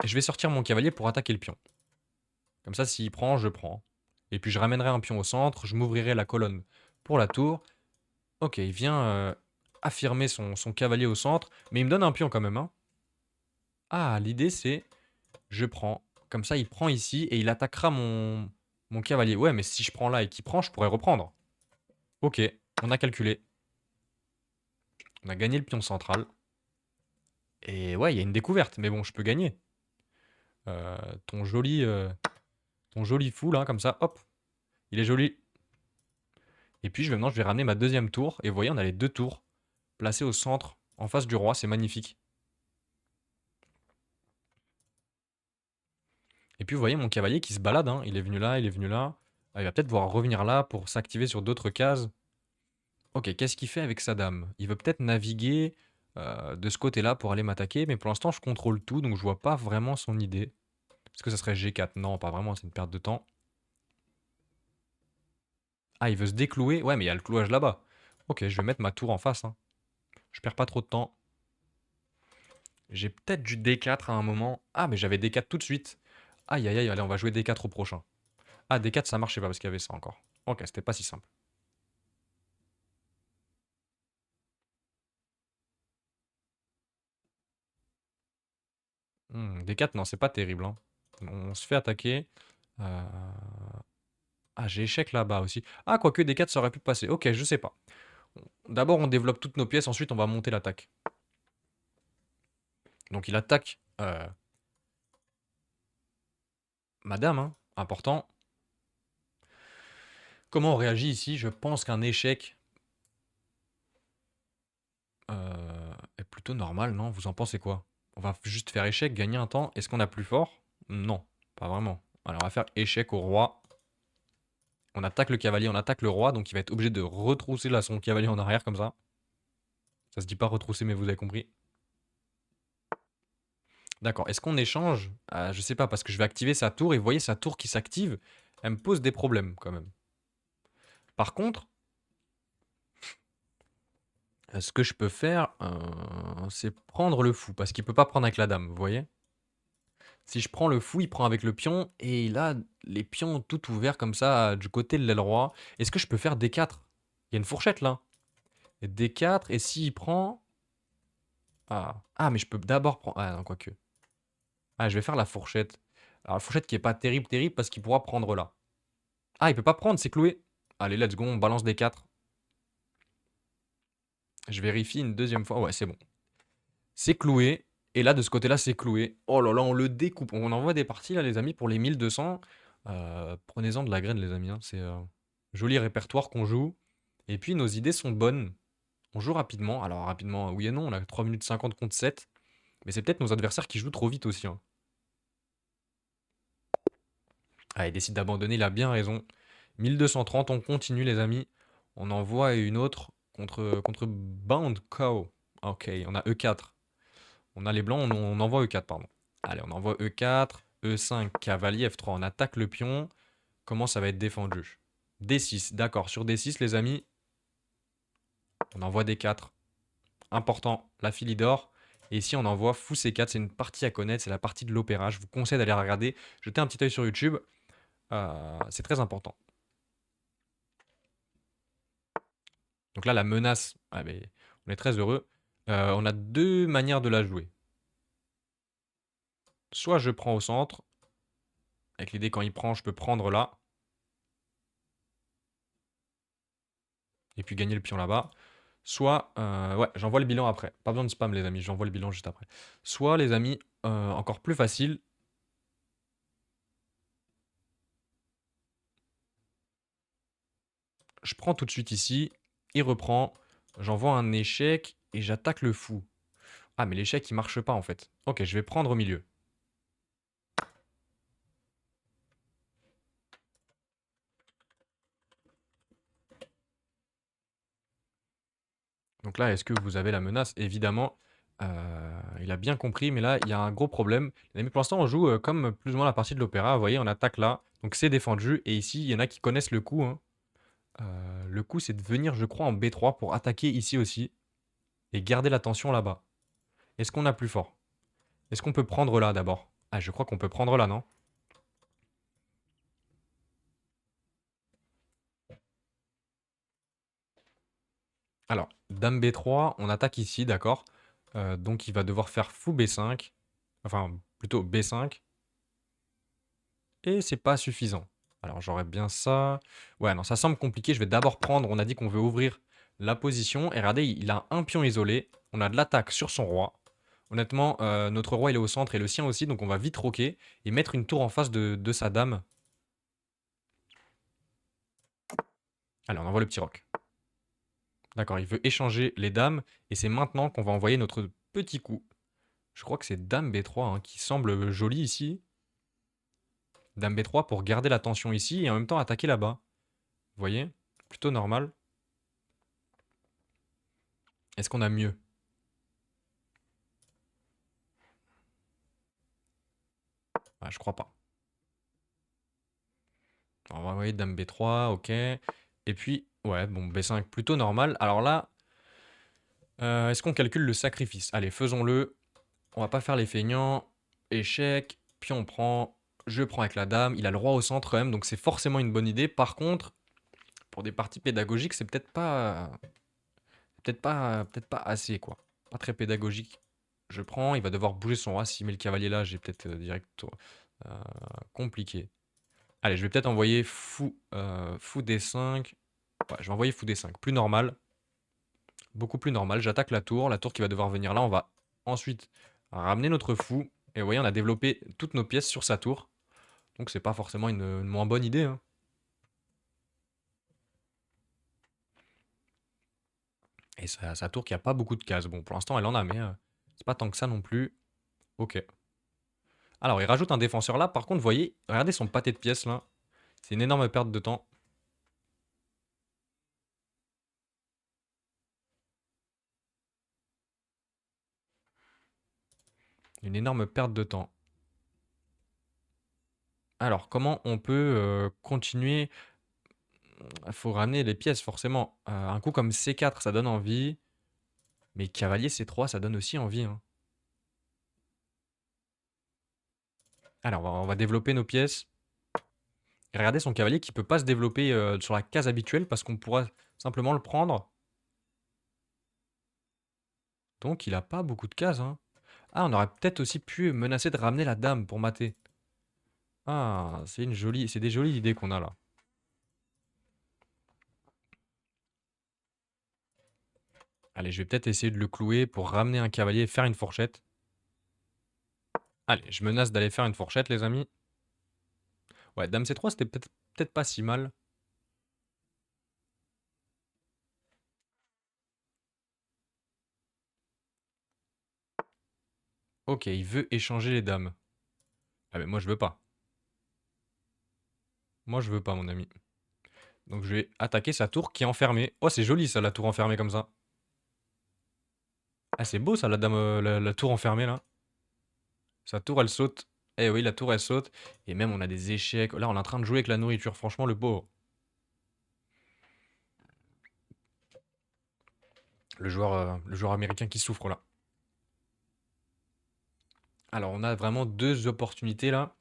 vais sortir mon cavalier pour attaquer le pion. Comme ça, s'il prend, je prends. Et puis je ramènerai un pion au centre, je m'ouvrirai la colonne pour la tour. Ok, il vient affirmer son cavalier au centre, mais il me donne un pion quand même, hein. Ah, l'idée c'est, je prends. Comme ça, il prend ici et il attaquera mon cavalier. Ouais, mais si je prends là et qu'il prend, je pourrais reprendre. Ok, on a calculé. On a gagné le pion central. Et ouais, il y a une découverte, mais bon, je peux gagner. Euh, ton joli, euh, ton joli fou là, comme ça, hop, il est joli. Et puis maintenant, je vais ramener ma deuxième tour. Et vous voyez, on a les deux tours placées au centre, en face du roi. C'est magnifique. Et puis vous voyez mon cavalier qui se balade, hein. Il est venu là, il est venu là. Ah, il va peut-être pouvoir revenir là pour s'activer sur d'autres cases. Ok, qu'est-ce qu'il fait avec sa dame? Il veut peut-être naviguer de ce côté-là pour aller m'attaquer. Mais pour l'instant, je contrôle tout, donc je vois pas vraiment son idée. Est-ce que ça serait G4? Non, pas vraiment, c'est une perte de temps. Ah, il veut se déclouer? Ouais, mais il y a le clouage là-bas. Ok, je vais mettre ma tour en face, hein. Je perds pas trop de temps. J'ai peut-être du D4 à un moment. Ah, mais j'avais D4 tout de suite. Aïe, aïe, aïe, allez, on va jouer D4 au prochain. Ah, D4, ça marchait pas parce qu'il y avait ça encore. Ok, c'était pas si simple. D4, non, c'est pas terrible, hein. On se fait attaquer. Euh, Ah, j'ai échec là-bas aussi. Ah, quoique D4, ça aurait pu passer. Ok, je sais pas. D'abord, on développe toutes nos pièces, ensuite, on va monter l'attaque. Donc, il attaque madame, hein. Important. Comment on réagit ici? Je pense qu'un échec est plutôt normal, non? Vous en pensez quoi? On va juste faire échec, gagner un temps. Est-ce qu'on a plus fort? Non, pas vraiment. Alors, on va faire échec au roi. On attaque le cavalier, on attaque le roi, donc il va être obligé de retrousser là son cavalier en arrière comme ça. Ça se dit pas retrousser, mais vous avez compris. D'accord. Est-ce qu'on échange? Je sais pas, parce que je vais activer sa tour et vous voyez sa tour qui s'active, elle me pose des problèmes quand même. Par contre, ce que je peux faire, c'est prendre le fou, parce qu'il peut pas prendre avec la dame, vous voyez? Si je prends le fou, il prend avec le pion, et il a les pions tout ouverts comme ça du côté de l'aile roi. Est-ce que je peux faire D4? Il y a une fourchette là. Et D4, et s'il prend... Ah, mais je peux d'abord prendre... Ah non, quoique. Ah, je vais faire la fourchette. Alors la fourchette qui est pas terrible, terrible, parce qu'il pourra prendre là. Ah, il peut pas prendre, c'est cloué. Allez, let's go, on balance des 4. Je vérifie une deuxième fois. Ouais, c'est bon. C'est cloué. Et là, de ce côté-là, c'est cloué. Oh là là, on le découpe. On envoie des parties, là, les amis, pour les 1200. Prenez-en de la graine, les amis, hein. C'est joli répertoire qu'on joue. Et puis, nos idées sont bonnes. On joue rapidement. Alors, rapidement, oui et non. On a 3 minutes 50 contre 7. Mais c'est peut-être nos adversaires qui jouent trop vite aussi, hein. Ah, il décide d'abandonner, il a bien raison. 1230, on continue, les amis. On envoie une autre contre Bound Cow. Ok, on a E4. On a les blancs, on envoie E4, pardon. Allez, on envoie E4, E5, cavalier, F3. On attaque le pion. Comment ça va être défendu? D6, d'accord. Sur D6, les amis, on envoie D4. Important, la file d'or. Et ici, on envoie fou C4. C'est une partie à connaître, c'est la partie de l'opéra. Je vous conseille d'aller regarder. Jetez un petit œil sur YouTube. C'est très important. Donc là, la menace, ah, mais on est très heureux. On a deux manières de la jouer. Soit je prends au centre, avec l'idée quand il prend, je peux prendre là. Et puis gagner le pion là-bas. Soit, ouais, j'envoie le bilan après. Pas besoin de spam, les amis, j'envoie le bilan juste après. Soit, les amis, encore plus facile. Je prends tout de suite ici, il reprend, j'envoie un échec et j'attaque le fou. Ah, mais l'échec, il marche pas en fait. Ok, je vais prendre au milieu. Donc là, est-ce que vous avez la menace? Évidemment, il a bien compris, mais là, il y a un gros problème. Les amis, pour l'instant, on joue comme plus ou moins la partie de l'opéra. Vous voyez, on attaque là. Donc c'est défendu. Et ici, il y en a qui connaissent le coup, hein. Le coup, c'est de venir, je crois, en B3 pour attaquer ici aussi. Et garder la tension là-bas. Est-ce qu'on a plus fort? Est-ce qu'on peut prendre là d'abord? Ah, je crois qu'on peut prendre là, non? Alors, dame B3, on attaque ici, d'accord. Donc il va devoir faire fou B5. Enfin, plutôt B5. Et c'est pas suffisant. Alors j'aurais bien ça. Ouais, non, ça semble compliqué. Je vais d'abord prendre, on a dit qu'on veut ouvrir la position. Et regardez, il a un pion isolé. On a de l'attaque sur son roi. Honnêtement, notre roi il est au centre et le sien aussi. Donc on va vite roquer et mettre une tour en face de sa dame. Allez, on envoie le petit roc. D'accord, il veut échanger les dames. Et c'est maintenant qu'on va envoyer notre petit coup. Je crois que c'est dame B3 hein, qui semble joli ici. Dame B3 pour garder la tension ici et en même temps attaquer là-bas. Vous voyez? Plutôt normal. Est-ce qu'on a mieux? Ah, je crois pas. On va envoyer dame B3, ok. Et puis, ouais, bon, B5 plutôt normal. Alors là, est-ce qu'on calcule le sacrifice? Allez, faisons-le. On va pas faire les feignants. Échec, puis on prend. Je prends avec la dame. Il a le roi au centre quand même, donc c'est forcément une bonne idée. Par contre, pour des parties pédagogiques, c'est peut-être pas assez, quoi. Pas très pédagogique. Je prends, il va devoir bouger son roi. S'il met le cavalier là, j'ai peut-être direct compliqué. Allez, je vais peut-être envoyer fou D5. Ouais, je vais envoyer fou D5. Plus normal. Beaucoup plus normal. J'attaque la tour. La tour qui va devoir venir là. On va ensuite ramener notre fou. Et vous voyez, on a développé toutes nos pièces sur sa tour. Donc c'est pas forcément une moins bonne idée, hein. Et sa tour qui a pas beaucoup de cases. Bon, pour l'instant, elle en a, mais c'est pas tant que ça non plus. Ok. Alors, il rajoute un défenseur là. Par contre, vous voyez, regardez son pâté de pièces là. C'est une énorme perte de temps. Une énorme perte de temps. Alors, comment on peut continuer? Il faut ramener les pièces, forcément. Un coup comme C4, ça donne envie. Mais cavalier C3, ça donne aussi envie, hein. Alors, on va développer nos pièces. Et regardez son cavalier qui peut pas se développer sur la case habituelle parce qu'on pourra simplement le prendre. Donc, il a pas beaucoup de cases, hein. Ah, on aurait peut-être aussi pu menacer de ramener la dame pour mater. Ah, c'est des jolies idées qu'on a là. Allez, je vais peut-être essayer de le clouer pour ramener un cavalier et faire une fourchette. Allez, je menace d'aller faire une fourchette, les amis. Ouais, dame C3, c'était peut-être pas si mal. Ok, il veut échanger les dames. Ah mais moi je veux pas. Moi je veux pas, mon ami. Donc je vais attaquer sa tour qui est enfermée. Oh, c'est joli ça, la tour enfermée comme ça. Ah, c'est beau ça, la dame, la tour enfermée là. Sa tour elle saute. Eh oui, la tour elle saute. Et même on a des échecs. Là, on est en train de jouer avec la nourriture. Franchement, le pauvre. Le joueur américain qui souffre là. Alors, on a vraiment deux opportunités là.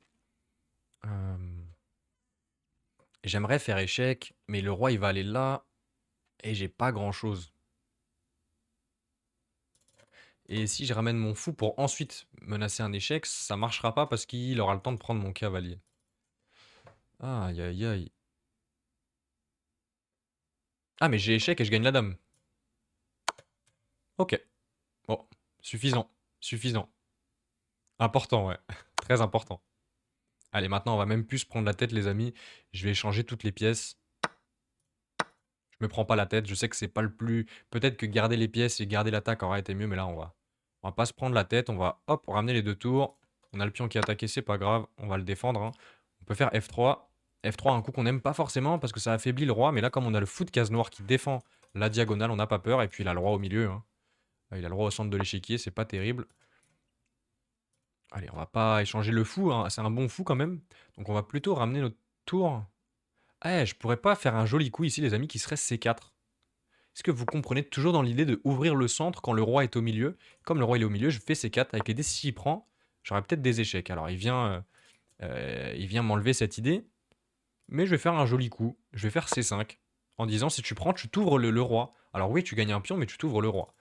Euh, J'aimerais faire échec, mais le roi il va aller là. Et j'ai pas grand chose. Et si je ramène mon fou pour ensuite menacer un échec, ça marchera pas parce qu'il aura le temps de prendre mon cavalier. Aïe aïe aïe. Ah, mais j'ai échec et je gagne la dame. Ok. Bon, suffisant. Suffisant. Important, ouais. Très important. Allez, maintenant, on va même plus se prendre la tête, les amis. Je vais échanger toutes les pièces. Je me prends pas la tête. Je sais que c'est pas le plus. Peut-être que garder les pièces et garder l'attaque aurait été mieux, mais là, on va pas se prendre la tête. On va, hop, ramener les deux tours. On a le pion qui est attaqué, c'est pas grave. On va le défendre, hein. On peut faire F3. F3, un coup qu'on n'aime pas forcément parce que ça affaiblit le roi. Mais là, comme on a le fou de case noire qui défend la diagonale, on n'a pas peur. Et puis, il a le roi au milieu, hein. Il a le roi au centre de l'échiquier, c'est pas terrible. Allez, on va pas échanger le fou, hein. C'est un bon fou quand même. Donc on va plutôt ramener notre tour. Eh, je pourrais pas faire un joli coup ici, les amis, qui serait C4. Est-ce que vous comprenez toujours dans l'idée de ouvrir le centre quand le roi est au milieu? Comme le roi il est au milieu, je fais C4 avec les dés. S'il prend, j'aurai peut-être des échecs. Alors il vient m'enlever cette idée, mais je vais faire un joli coup. Je vais faire C5 en disant si tu prends, tu t'ouvres le roi. Alors oui, tu gagnes un pion, mais tu t'ouvres le roi.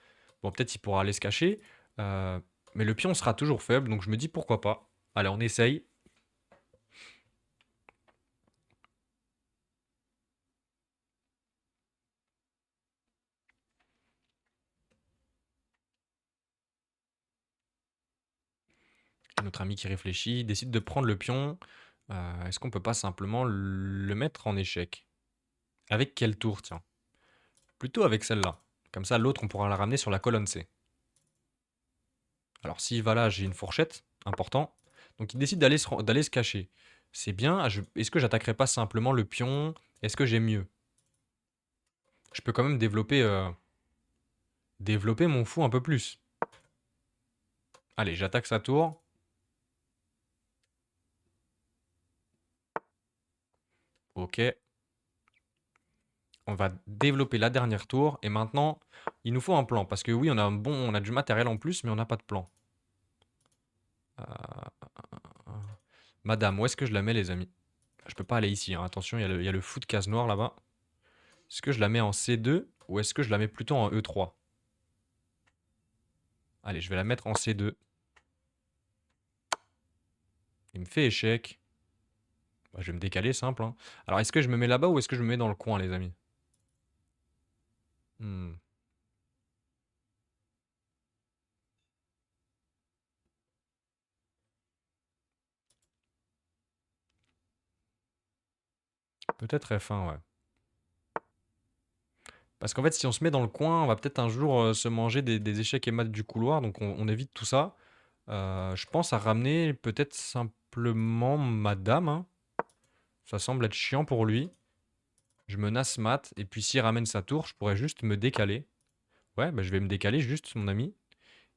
Bon, peut-être il pourra aller se cacher, euh, mais le pion sera toujours faible, donc je me dis pourquoi pas. Allez, on essaye. Notre ami qui réfléchit décide de prendre le pion. Est-ce qu'on peut pas simplement le mettre en échec? Avec quel tour, tiens? Plutôt avec celle-là. Comme ça, l'autre, on pourra la ramener sur la colonne C. Alors, s'il va là, j'ai une fourchette, important. Donc, il décide d'aller se cacher. C'est bien. Est-ce que j'attaquerai pas simplement le pion? Est-ce que j'ai mieux? Je peux quand même développer mon fou un peu plus. Allez, j'attaque sa tour. Ok. On va développer la dernière tour. Et maintenant, il nous faut un plan. Parce que oui, on a du matériel en plus, mais on n'a pas de plan. Euh, Madame, où est-ce que je la mets, les amis? Je peux pas aller ici, hein. Attention, il y a le fou de case noire là-bas. Est-ce que je la mets en C2 ou est-ce que je la mets plutôt en E3? Allez, je vais la mettre en C2. Il me fait échec. Bah, je vais me décaler, simple, hein. Alors, est-ce que je me mets là-bas ou est-ce que je me mets dans le coin, les amis? Hmm, peut-être F1, ouais. Parce qu'en fait, si on se met dans le coin, on va peut-être un jour se manger des échecs et maths du couloir, donc on évite tout ça. Je pense à ramener peut-être simplement Madame, hein. Ça semble être chiant pour lui. Je menace Mat, et puis s'il ramène sa tour, je pourrais juste me décaler. Ouais, bah, je vais me décaler juste, mon ami.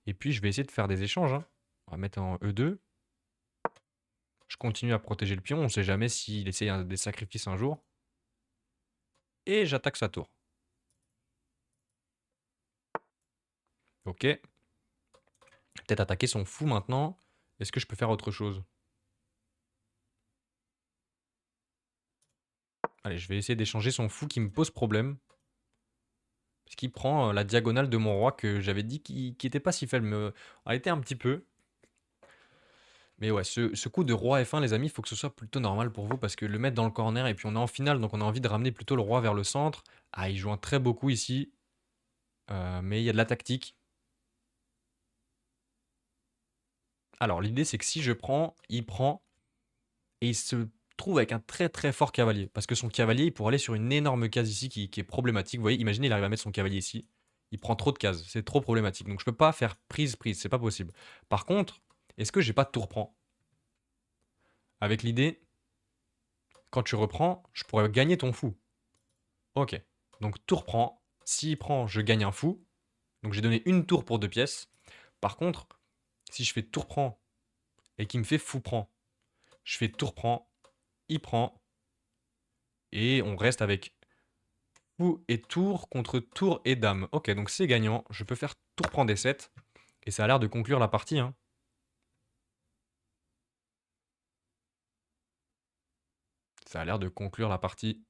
Et puis je vais essayer de faire des échanges, hein. On va mettre en E2. Je continue à protéger le pion, on sait jamais s'il essaye des sacrifices un jour. Et j'attaque sa tour. Ok. Peut-être attaquer son fou maintenant. Est-ce que je peux faire autre chose? Allez, je vais essayer d'échanger son fou qui me pose problème. Parce qu'il prend la diagonale de mon roi que j'avais dit qui était pas si faible, mais a été un petit peu. Mais ouais, ce coup de roi F1, les amis, il faut que ce soit plutôt normal pour vous parce que le mettre dans le corner et puis on est en finale, donc on a envie de ramener plutôt le roi vers le centre. Ah, il joue un très beau coup ici, mais il y a de la tactique. Alors, l'idée, c'est que si je prends, il prend et il se trouve avec un très très fort cavalier. Parce que son cavalier, il pourrait aller sur une énorme case ici qui est problématique. Vous voyez, imaginez, il arrive à mettre son cavalier ici. Il prend trop de cases. C'est trop problématique. Donc, je peux pas faire prise. C'est pas possible. Par contre, est-ce que j'ai pas de tour prend? Avec l'idée, quand tu reprends, je pourrais gagner ton fou. Ok. Donc, tour prend. S'il prend, je gagne un fou. Donc, j'ai donné une tour pour 2 pièces. Par contre, si je fais tour prend et qu'il me fait fou prend, je fais tour prend, il prend, et on reste avec fou et tour contre tour et dame. Ok, donc c'est gagnant. Je peux faire tour prend des 7 et ça a l'air de conclure la partie, hein. Ça a l'air de conclure la partie.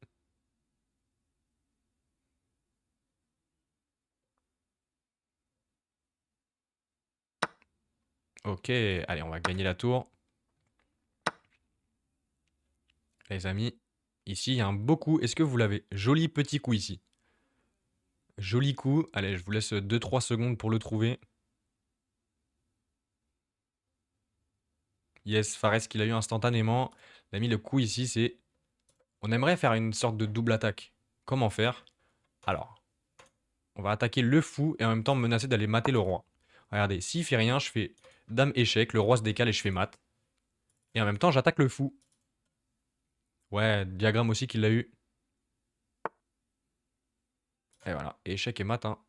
Ok, allez, on va gagner la tour. Les amis, ici, il y a un beau coup. Est-ce que vous l'avez? Joli petit coup ici. Joli coup. Allez, je vous laisse 2-3 secondes pour le trouver. Yes, Fares qui l'a eu instantanément. Il a mis le coup ici, c'est... On aimerait faire une sorte de double attaque. Comment faire? Alors, on va attaquer le fou et en même temps menacer d'aller mater le roi. Regardez, s'il fait rien, je fais dame échec, le roi se décale et je fais mat. Et en même temps, j'attaque le fou. Ouais, diagramme aussi qu'il l'a eu. Et voilà, échec et mat, hein.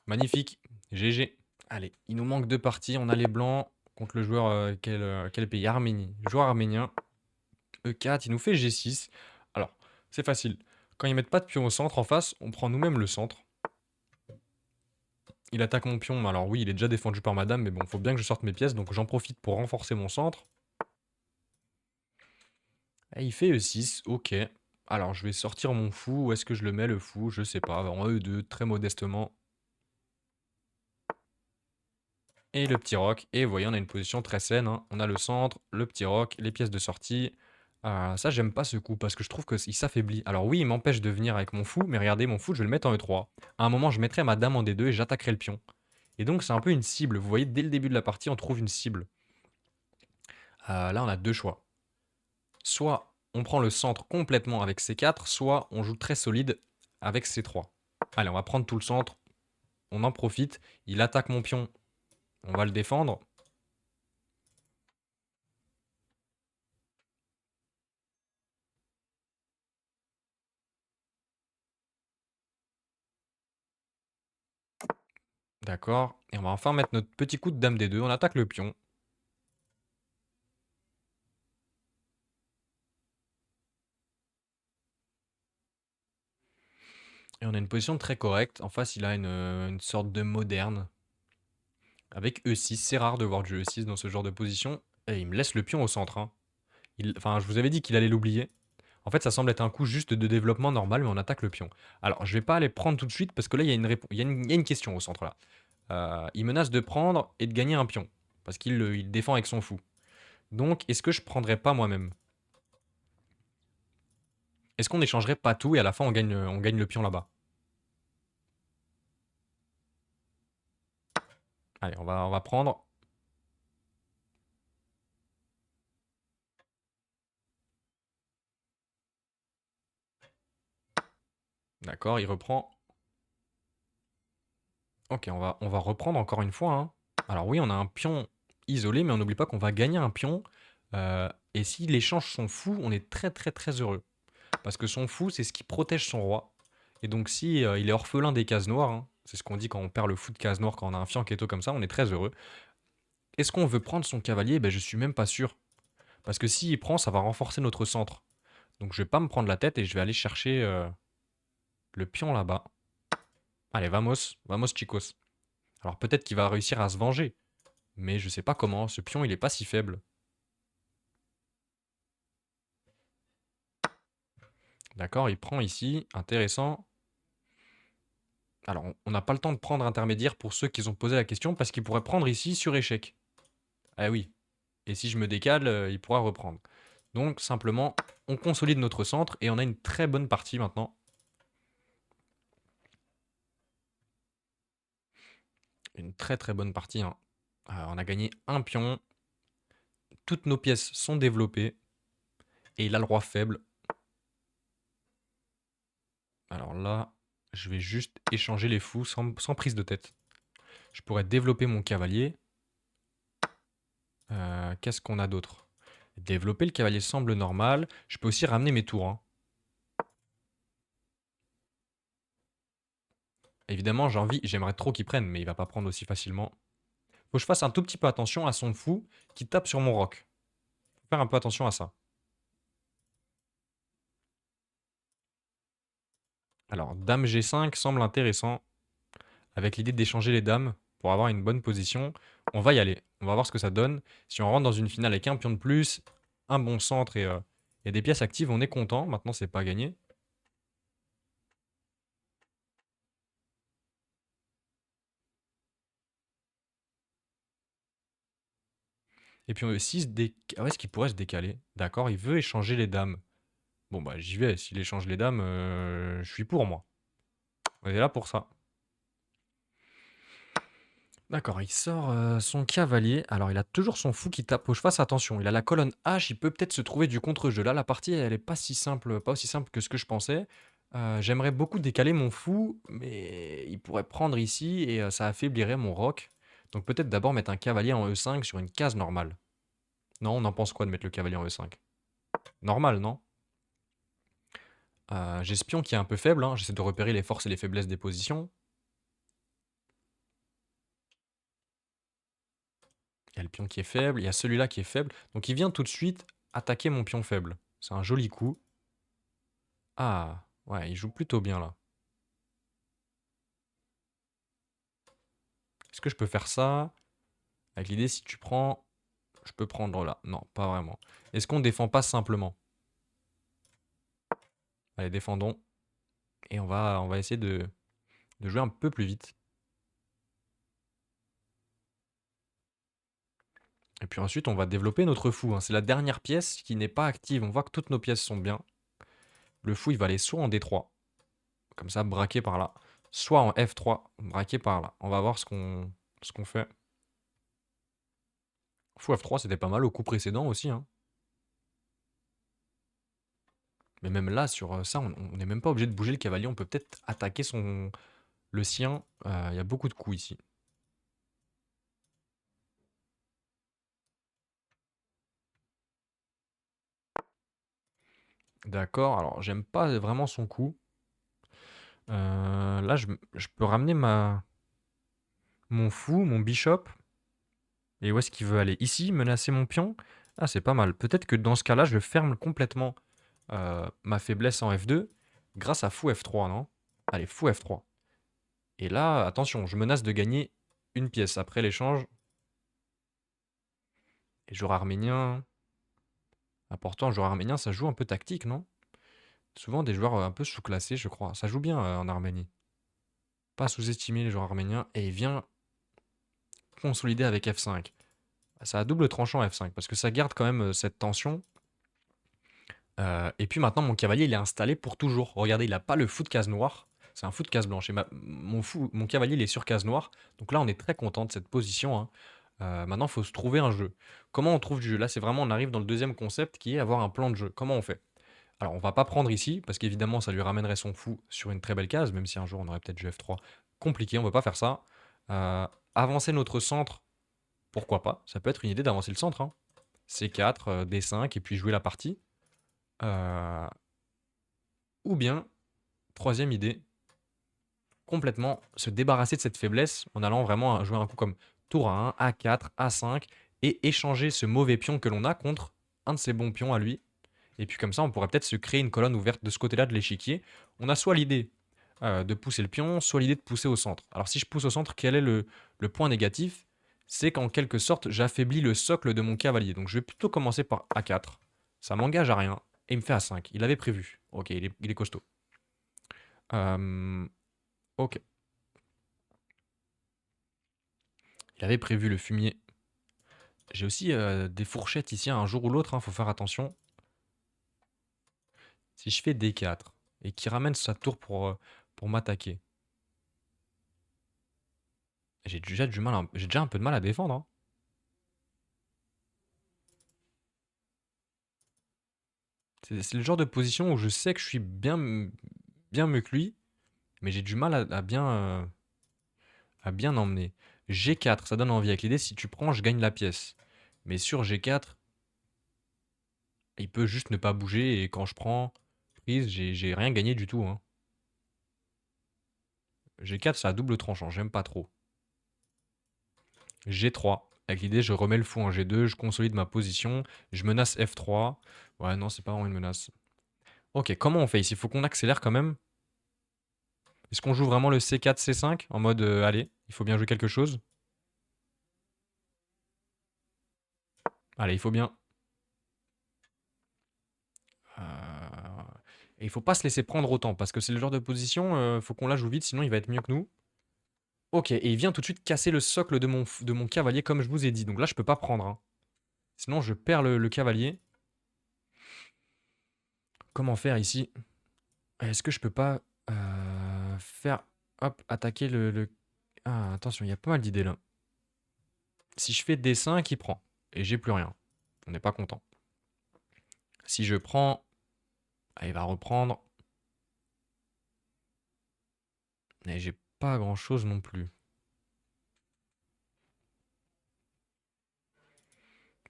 Magnifique, GG. Allez, il nous manque 2 parties. On a les blancs contre le joueur, quel pays? Arménie. Joueur arménien. E4, il nous fait G6. Alors, c'est facile. Quand ils mettent pas de pion au centre en face, on prend nous-mêmes le centre. Il attaque mon pion. Alors oui, il est déjà défendu par madame, mais bon, faut bien que je sorte mes pièces, donc j'en profite pour renforcer mon centre. Et il fait E6, ok. Alors, je vais sortir mon fou. Où est-ce que je le mets, le fou? Je sais pas. En E2, très modestement. Et le petit roc. Et vous voyez, on a une position très saine, hein. On a le centre, le petit roc, les pièces de sortie. Ça, j'aime pas ce coup parce que je trouve qu'il s'affaiblit. Alors oui, il m'empêche de venir avec mon fou, mais regardez, mon fou, je vais le mettre en E3. À un moment, je mettrai ma dame en D2 et j'attaquerai le pion. Et donc, c'est un peu une cible. Vous voyez, dès le début de la partie, on trouve une cible. Là, on a 2 choix. Soit on prend le centre complètement avec C4, soit on joue très solide avec C3. Allez, on va prendre tout le centre. On en profite. Il attaque mon pion. On va le défendre. D'accord. Et on va enfin mettre notre petit coup de dame D2. On attaque le pion. Et on a une position très correcte. En face, il a une sorte de moderne. Avec E6. C'est rare de voir du E6 dans ce genre de position. Et il me laisse le pion au centre, hein. Enfin, je vous avais dit qu'il allait l'oublier. En fait, ça semble être un coup juste de développement normal, mais on attaque le pion. Alors, je vais pas aller prendre tout de suite parce que là, il y a il y a une question au centre là. Il menace de prendre et de gagner un pion parce qu'il défend avec son fou. Donc, est-ce que je prendrais pas moi-même? Est-ce qu'on échangerait pas tout et à la fin on gagne le pion là-bas? Allez, on va prendre. D'accord, il reprend. Ok, on va reprendre encore une fois, hein. Alors oui, on a un pion isolé, mais on n'oublie pas qu'on va gagner un pion. Et s'il échange son fou, on est très très très heureux. Parce que son fou, c'est ce qui protège son roi. Et donc si il est orphelin des cases noires, hein, c'est ce qu'on dit quand on perd le fou de cases noires, quand on a un fianchetto comme ça, on est très heureux. Est-ce qu'on veut prendre son cavalier? Ben, je suis même pas sûr. Parce que s'il prend, ça va renforcer notre centre. Donc je vais pas me prendre la tête et je vais aller chercher le pion là-bas. Allez, vamos, vamos chicos. Alors peut-être qu'il va réussir à se venger. Mais je sais pas comment, ce pion il est pas si faible. D'accord, il prend ici, intéressant. Alors on n'a pas le temps de prendre intermédiaire pour ceux qui ont posé la question parce qu'il pourrait prendre ici sur échec. Ah oui, et si je me décale, il pourra reprendre. Donc simplement, on consolide notre centre et on a une très bonne partie maintenant. Une très très bonne partie, hein. On a gagné un pion. Toutes nos pièces sont développées. Et il a le roi faible. Alors là, je vais juste échanger les fous sans prise de tête. Je pourrais développer mon cavalier. Qu'est-ce qu'on a d'autre? Développer le cavalier semble normal. Je peux aussi ramener mes tours, hein. Évidemment, j'aimerais trop qu'il prenne, mais il va pas prendre aussi facilement. Faut que je fasse un tout petit peu attention à son fou qui tape sur mon roc. Faut faire un peu attention à ça. Alors, dame G5 semble intéressant, avec l'idée d'échanger les dames pour avoir une bonne position. On va y aller, on va voir ce que ça donne. Si on rentre dans une finale avec un pion de plus, un bon centre et des pièces actives, on est content. Maintenant, c'est pas gagné. Et puis, ah ouais, est-ce qu'il pourrait se décaler? D'accord, il veut échanger les dames. Bon, bah, j'y vais. S'il échange les dames, je suis pour, moi. On est là pour ça. D'accord, il sort son cavalier. Alors, il a toujours son fou qui tape. Faut que je fasse attention. Il a la colonne H. Il peut peut-être se trouver du contre-jeu. Là, la partie, elle est pas si simple, pas aussi simple que ce que je pensais. J'aimerais beaucoup décaler mon fou, mais il pourrait prendre ici et ça affaiblirait mon roc. Donc, peut-être d'abord mettre un cavalier en E5 sur une case normale. Non, on en pense quoi de mettre le cavalier en E5? Normal, non? J'ai ce pion qui est un peu faible, hein. J'essaie de repérer les forces et les faiblesses des positions. Il y a le pion qui est faible, il y a celui-là qui est faible. Donc il vient tout de suite attaquer mon pion faible. C'est un joli coup. Ah, ouais, il joue plutôt bien là. Est-ce que je peux faire ça? Avec l'idée, si tu prends, je peux prendre là. Non, pas vraiment. Est-ce qu'on défend pas simplement? Allez, défendons. Et on va essayer de jouer un peu plus vite. Et puis ensuite, on va développer notre fou, hein. C'est la dernière pièce qui n'est pas active. On voit que toutes nos pièces sont bien. Le fou, il va aller soit en D3, comme ça, braqué par là, soit en F3, braqué par là. On va voir ce qu'on fait. Fou F3, c'était pas mal au coup précédent aussi, hein. Mais même là, sur ça, on n'est même pas obligé de bouger le cavalier. On peut peut-être attaquer le sien. Il y a beaucoup de coups ici. D'accord, alors j'aime pas vraiment son coup. Là, je peux ramener mon fou, mon bishop. Et où est-ce qu'il veut aller? Ici, menacer mon pion? Ah, c'est pas mal. Peut-être que dans ce cas-là, je ferme complètement ma faiblesse en F2 grâce à fou F3, non? Allez, fou F3. Et là, attention, je menace de gagner une pièce après l'échange. Et joueur arménien. Important, joueur arménien, ça joue un peu tactique, non? Souvent des joueurs un peu sous-classés, je crois. Ça joue bien en Arménie. Pas sous-estimer les joueurs arméniens. Et il vient consolider avec F5. Ça a double tranchant F5, parce que ça garde quand même cette tension. Et puis maintenant, mon cavalier, il est installé pour toujours. Regardez, il n'a pas le fou de case noire. C'est un fou de case blanche. Et mon cavalier, il est sur case noire. Donc là, on est très content de cette position, hein. Maintenant, il faut se trouver un jeu. Comment on trouve du jeu? Là, c'est vraiment, on arrive dans le deuxième concept qui est avoir un plan de jeu. Comment on fait? Alors, on va pas prendre ici, parce qu'évidemment, ça lui ramènerait son fou sur une très belle case, même si un jour on aurait peut-être du F3. Compliqué, on va pas faire ça. Euh, Avancer notre centre, pourquoi pas? Ça peut être une idée d'avancer le centre, hein. C4, D5, et puis jouer la partie. Euh, ou bien, troisième idée, complètement se débarrasser de cette faiblesse en allant vraiment jouer un coup comme tour A1, A4, A5, et échanger ce mauvais pion que l'on a contre un de ses bons pions à lui. Et puis comme ça, on pourrait peut-être se créer une colonne ouverte de ce côté-là de l'échiquier. On a soit l'idée de pousser le pion, soit l'idée de pousser au centre. Alors si je pousse au centre, quel est le point négatif? C'est qu'en quelque sorte, j'affaiblis le socle de mon cavalier. Donc je vais plutôt commencer par A4. Ça m'engage à rien. Et il me fait A5. Il avait prévu. Ok, il est costaud. Ok. Il avait prévu le fumier. J'ai aussi des fourchettes ici, un jour ou l'autre, hein, faut faire attention. Si je fais D4 et qu'il ramène sa tour pour m'attaquer, J'ai déjà un peu de mal à défendre, hein. C'est le genre de position où je sais que je suis bien mieux que lui, mais j'ai du mal à bien emmener. G4, ça donne envie. Avec l'idée, si tu prends, je gagne la pièce. Mais sur G4, il peut juste ne pas bouger et quand je prends prise, j'ai rien gagné du tout, hein. G4, c'est à double tranchant, j'aime pas trop. G3, avec l'idée, je remets le fou en G2, je consolide ma position, je menace F3. Ouais, non, c'est pas vraiment une menace. Ok, comment on fait ici? Il faut qu'on accélère quand même. Est-ce qu'on joue vraiment le C4, C5 en mode allez, il faut bien jouer quelque chose? Allez, il faut bien. Et il faut pas se laisser prendre autant parce que c'est le genre de position, faut qu'on la joue vite, sinon il va être mieux que nous. Ok, et il vient tout de suite casser le socle de mon cavalier comme je vous ai dit. Donc là, je peux pas prendre, hein. Sinon, je perds le cavalier. Comment faire ici? Est-ce que je peux pas faire... Hop, attaquer Ah, attention, il y a pas mal d'idées là. Si je fais D5, il prend. Et j'ai plus rien. On n'est pas content. Si je prends... Ah, il va reprendre. Et j'ai pas grand-chose non plus.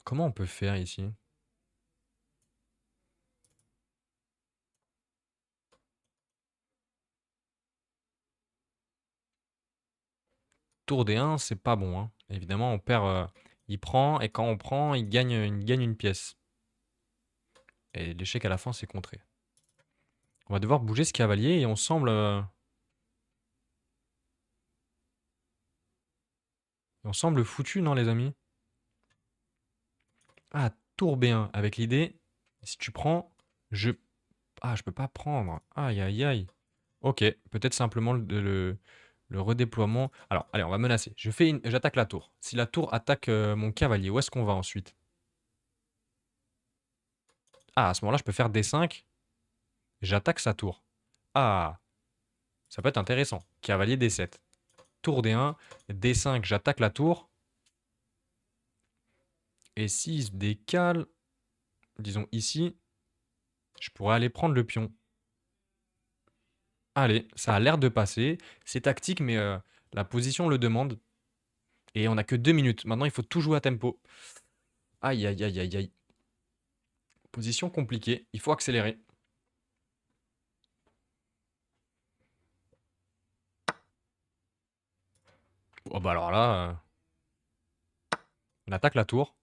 Comment on peut faire ici? Tour D1, c'est pas bon, hein. Évidemment, on perd... il prend, et quand on prend, il gagne une pièce. Et l'échec à la fin, c'est contré. On va devoir bouger ce cavalier et on semble foutu, non, les amis? Ah, tour B1, avec l'idée, si tu prends, je... Ah, je peux pas prendre. Aïe, aïe, aïe. Ok, peut-être simplement le redéploiement. Alors, allez, on va menacer. J'attaque la tour. Si la tour attaque mon cavalier, où est-ce qu'on va ensuite? Ah, à ce moment-là, je peux faire D5. J'attaque sa tour. Ah, ça peut être intéressant. Cavalier D7. Tour D1, D5, j'attaque la tour. Et s'il se décale, disons ici, je pourrais aller prendre le pion. Allez, ça a l'air de passer. C'est tactique, mais la position le demande. Et on n'a que 2 minutes. Maintenant, il faut tout jouer à tempo. Aïe, aïe, aïe, aïe, aïe. Position compliquée. Il faut accélérer. Oh bah alors là, on attaque la tour.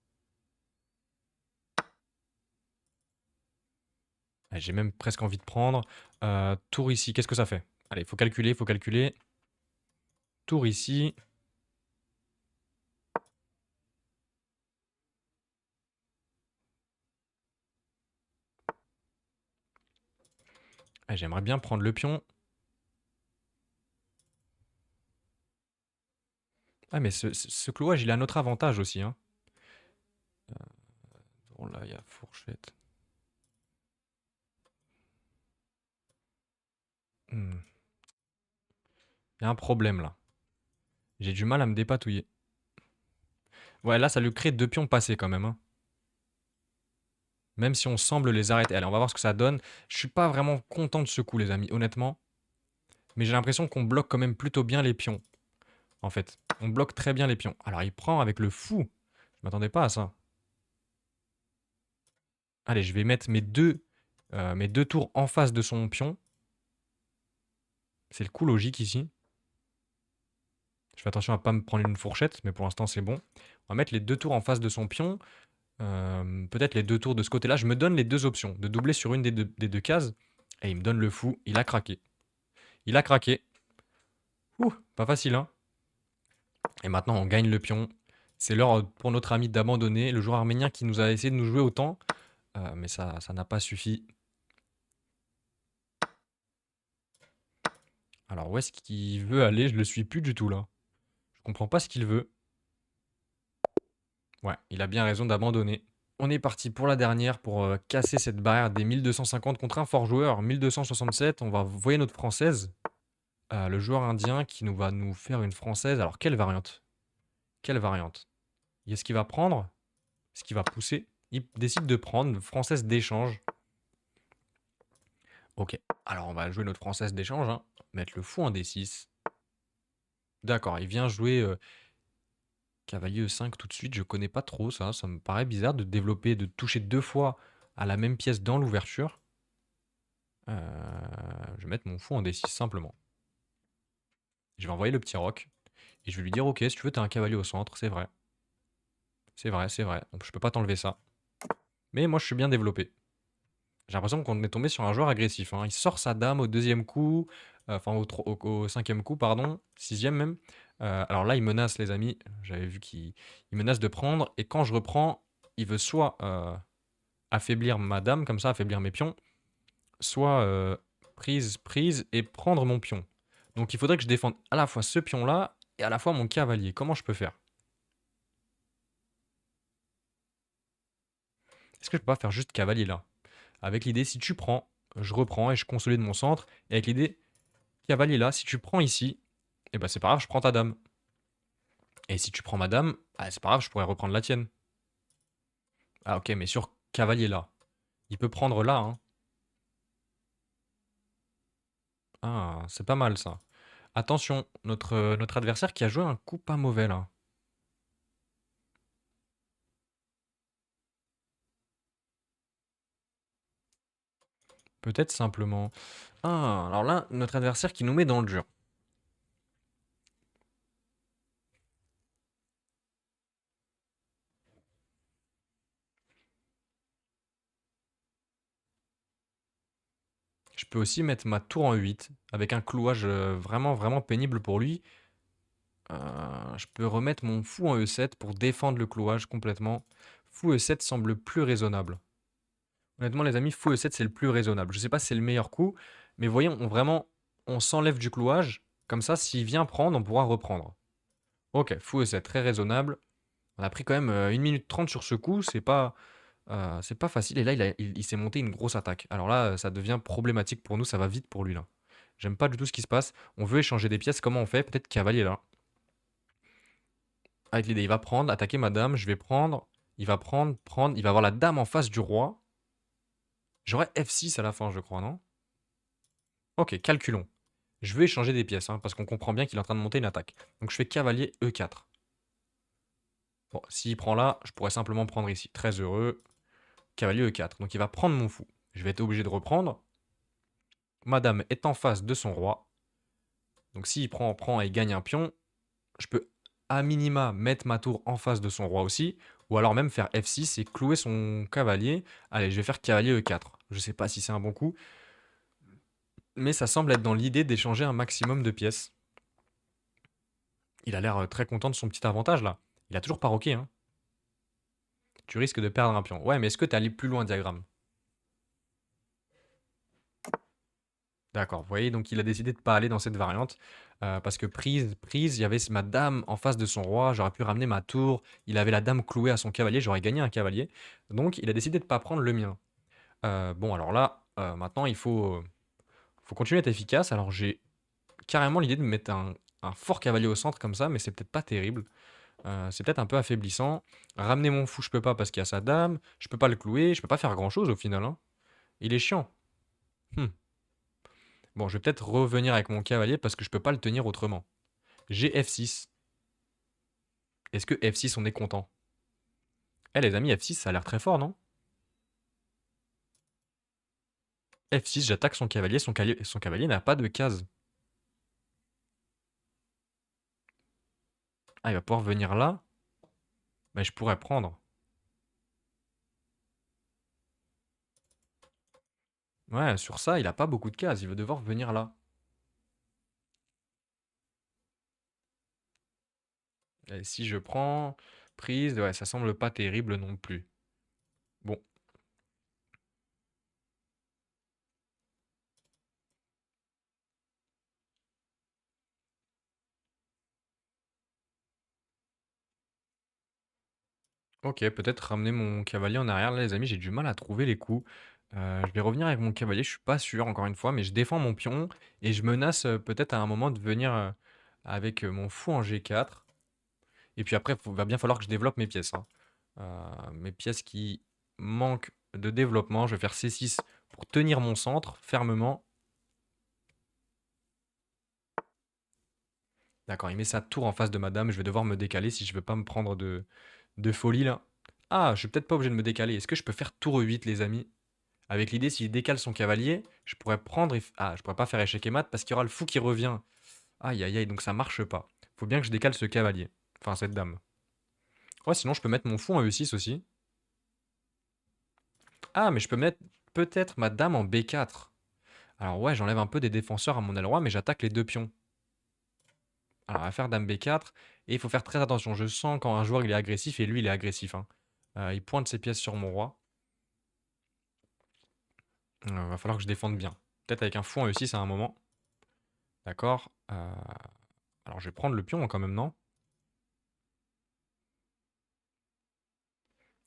J'ai même presque envie de prendre. Tour ici, qu'est-ce que ça fait? Allez, il faut calculer, il faut calculer. Tour ici. J'aimerais bien prendre le pion. Ah, mais ce clouage, il a notre avantage aussi, hein. Bon, là, il y a fourchette. Hmm. Il y a un problème, là. J'ai du mal à me dépatouiller. Ouais, là, ça lui crée 2 pions passés, quand même, hein. Même si on semble les arrêter. Allez, on va voir ce que ça donne. Je suis pas vraiment content de ce coup, les amis, honnêtement. Mais j'ai l'impression qu'on bloque quand même plutôt bien les pions, en fait. On bloque très bien les pions. Alors, il prend avec le fou. Je m'attendais pas à ça. Allez, je vais mettre mes deux tours en face de son pion. C'est le coup logique ici. Je fais attention à pas me prendre une fourchette, mais pour l'instant, c'est bon. On va mettre les 2 tours en face de son pion. Peut-être les 2 tours de ce côté-là. Je me donne les 2 options. De doubler sur une des deux cases. Et il me donne le fou. Il a craqué. Il a craqué. Ouh, pas facile, hein. Et maintenant, on gagne le pion. C'est l'heure pour notre ami d'abandonner. Le joueur arménien qui nous a essayé de nous jouer autant. Mais ça n'a pas suffi. Alors, où est-ce qu'il veut aller? Je le suis plus du tout, là. Je comprends pas ce qu'il veut. Ouais, il a bien raison d'abandonner. On est parti pour la dernière, pour casser cette barrière des 1250 contre un fort joueur. 1267, on va voyer notre française. Le joueur indien qui nous va nous faire une française. Alors, quelle variante? Quelle variante? Est-ce qu'il va prendre? Est-ce qu'il va pousser? Il décide de prendre une française d'échange. Ok. Alors, on va jouer notre française d'échange, hein. Mettre le fou en D6. D'accord, il vient jouer cavalier E5 tout de suite. Je connais pas trop ça. Ça me paraît bizarre de développer, de toucher deux fois à la même pièce dans l'ouverture. Je vais mettre mon fou en D6 simplement. Je vais envoyer le petit roc. Et je vais lui dire, ok, si tu veux, t'as un cavalier au centre, c'est vrai. C'est vrai, c'est vrai. Donc je peux pas t'enlever ça. Mais moi, je suis bien développé. J'ai l'impression qu'on est tombé sur un joueur agressif, hein. Il sort sa dame au deuxième coup, enfin au cinquième coup, pardon, sixième même. Alors là, il menace, les amis. J'avais vu qu'il menace de prendre. Et quand je reprends, il veut soit affaiblir ma dame, comme ça, affaiblir mes pions, soit prise et prendre mon pion. Donc il faudrait que je défende à la fois ce pion-là et à la fois mon cavalier. Comment je peux faire? Est-ce que je peux pas faire juste cavalier là? Avec l'idée, si tu prends, je reprends et je consolide mon centre. Et avec l'idée, cavalier là, si tu prends ici, et ben c'est pas grave, je prends ta dame. Et si tu prends ma dame, ah, c'est pas grave, je pourrais reprendre la tienne. Ah ok, mais sur cavalier là, il peut prendre là, hein. Ah, c'est pas mal ça. Attention, notre adversaire qui a joué un coup pas mauvais là. Peut-être simplement. Ah, alors là, notre adversaire qui nous met dans le dur. Je peux aussi mettre ma tour en 8 avec un clouage vraiment, vraiment pénible pour lui. Je peux remettre mon fou en E7 pour défendre le clouage complètement. Fou E7 semble plus raisonnable. Honnêtement, les amis, fou E7 c'est le plus raisonnable. Je sais pas si c'est le meilleur coup, mais voyons, on s'enlève du clouage. Comme ça, s'il vient prendre, on pourra reprendre. Ok, fou E7, très raisonnable. On a pris quand même 1 minute 30 sur ce coup, c'est pas facile. Et là, il s'est monté une grosse attaque. Alors là, ça devient problématique pour nous, ça va vite pour lui là. J'aime pas du tout ce qui se passe. On veut échanger des pièces, comment on fait? Peut-être cavalier là. Avec l'idée, il va prendre, attaquer ma dame, je vais prendre, il va prendre, il va avoir la dame en face du roi. J'aurai F6 à la fin, je crois, non? Ok, calculons. Je veux échanger des pièces, hein, parce qu'on comprend bien qu'il est en train de monter une attaque. Donc je fais cavalier E4. Bon, s'il prend là, je pourrais simplement prendre ici. Très heureux. Cavalier E4. Donc il va prendre mon fou. Je vais être obligé de reprendre. Madame est en face de son roi. Donc s'il prend et gagne un pion, je peux à minima mettre ma tour en face de son roi aussi. Ou alors même faire F6 et clouer son cavalier. Allez, je vais faire cavalier E4. Je sais pas si c'est un bon coup. Mais ça semble être dans l'idée d'échanger un maximum de pièces. Il a l'air très content de son petit avantage là. Il a toujours pas roqué, hein. Tu risques de perdre un pion. Ouais, mais est-ce que t'es allé plus loin, diagramme? D'accord, vous voyez, donc il a décidé de pas aller dans cette variante. Parce que prise, il y avait ma dame en face de son roi, j'aurais pu ramener ma tour, il avait la dame clouée à son cavalier, j'aurais gagné un cavalier. Donc il a décidé de pas prendre le mien. Bon, alors là, maintenant faut continuer d'être efficace. Alors j'ai carrément l'idée de me mettre un fort cavalier au centre comme ça, mais c'est peut-être pas terrible. C'est peut-être un peu affaiblissant. Ramener mon fou, je peux pas parce qu'il y a sa dame, je peux pas le clouer, je peux pas faire grand-chose au final, hein. Il est chiant. Hmm. Bon, je vais peut-être revenir avec mon cavalier parce que je peux pas le tenir autrement. J'ai F6. Est-ce que F6 on est content? Eh les amis, F6 ça a l'air très fort, non? F6, j'attaque son cavalier n'a pas de case. Ah, il va pouvoir venir là. Mais je pourrais prendre. Ouais, sur ça, il a pas beaucoup de cases. Il va devoir venir là. Et si je prends prise, ouais, ça semble pas terrible non plus. Bon, ok, peut-être ramener mon cavalier en arrière. Là, les amis, j'ai du mal à trouver les coups. Je vais revenir avec mon cavalier, je suis pas sûr encore une fois, mais je défends mon pion et je menace, peut-être à un moment de venir, avec, mon fou en G4 et puis après va bien falloir que je développe mes pièces, hein. Mes pièces qui manquent de développement, je vais faire C6 pour tenir mon centre fermement. D'accord, il met sa tour en face de ma dame, je vais devoir me décaler si je veux pas me prendre de folie là. Ah, je suis peut-être pas obligé de me décaler. Est-ce que je peux faire tour E8 les amis? Avec l'idée, s'il décale son cavalier, je pourrais prendre ah, je pourrais pas faire échec et mat parce qu'il y aura le fou qui revient. Aïe aïe aïe, donc ça marche pas. Faut bien que je décale ce cavalier. Enfin, cette dame. Ouais, sinon je peux mettre mon fou en E6 aussi. Ah, mais je peux mettre peut-être ma dame en B4. Alors ouais, j'enlève un peu des défenseurs à mon aile roi, mais j'attaque les deux pions. Alors, on va faire dame B4. Et il faut faire très attention. Je sens quand un joueur il est agressif et lui il est agressif, hein. Il pointe ses pièces sur mon roi. Va falloir que je défende bien. Peut-être avec un fou en E6 à un moment. D'accord. Alors je vais prendre le pion quand même, non?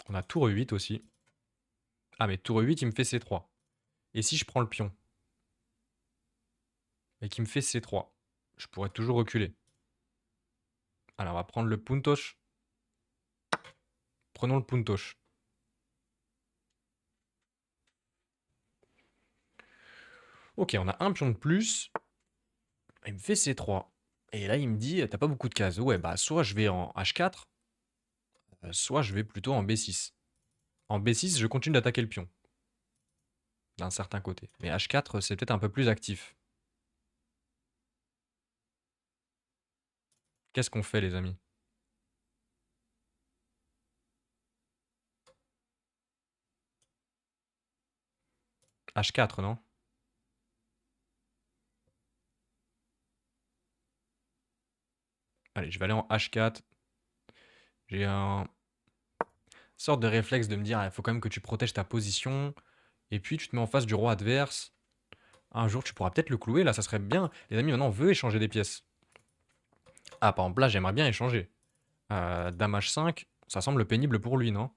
On a tour E8 aussi. Ah, mais tour E8, il me fait C3. Et si je prends le pion et qu'il me fait C3, je pourrais toujours reculer. Alors, on va prendre le puntosh. Prenons le puntosh. Ok, on a un pion de plus. Il me fait C3. Et là, il me dit, t'as pas beaucoup de cases. Ouais, bah, soit je vais en H4, soit je vais plutôt en B6. En B6, je continue d'attaquer le pion. D'un certain côté. Mais H4, c'est peut-être un peu plus actif. Qu'est-ce qu'on fait, les amis? H4, non? Allez, je vais aller en H4. J'ai un sorte de réflexe de me dire, il faut quand même que tu protèges ta position. Et puis, tu te mets en face du roi adverse. Un jour, tu pourras peut-être le clouer. Là, ça serait bien. Les amis, maintenant, on veut échanger des pièces. Ah, par exemple, là, j'aimerais bien échanger. Dame H5, ça semble pénible pour lui, non?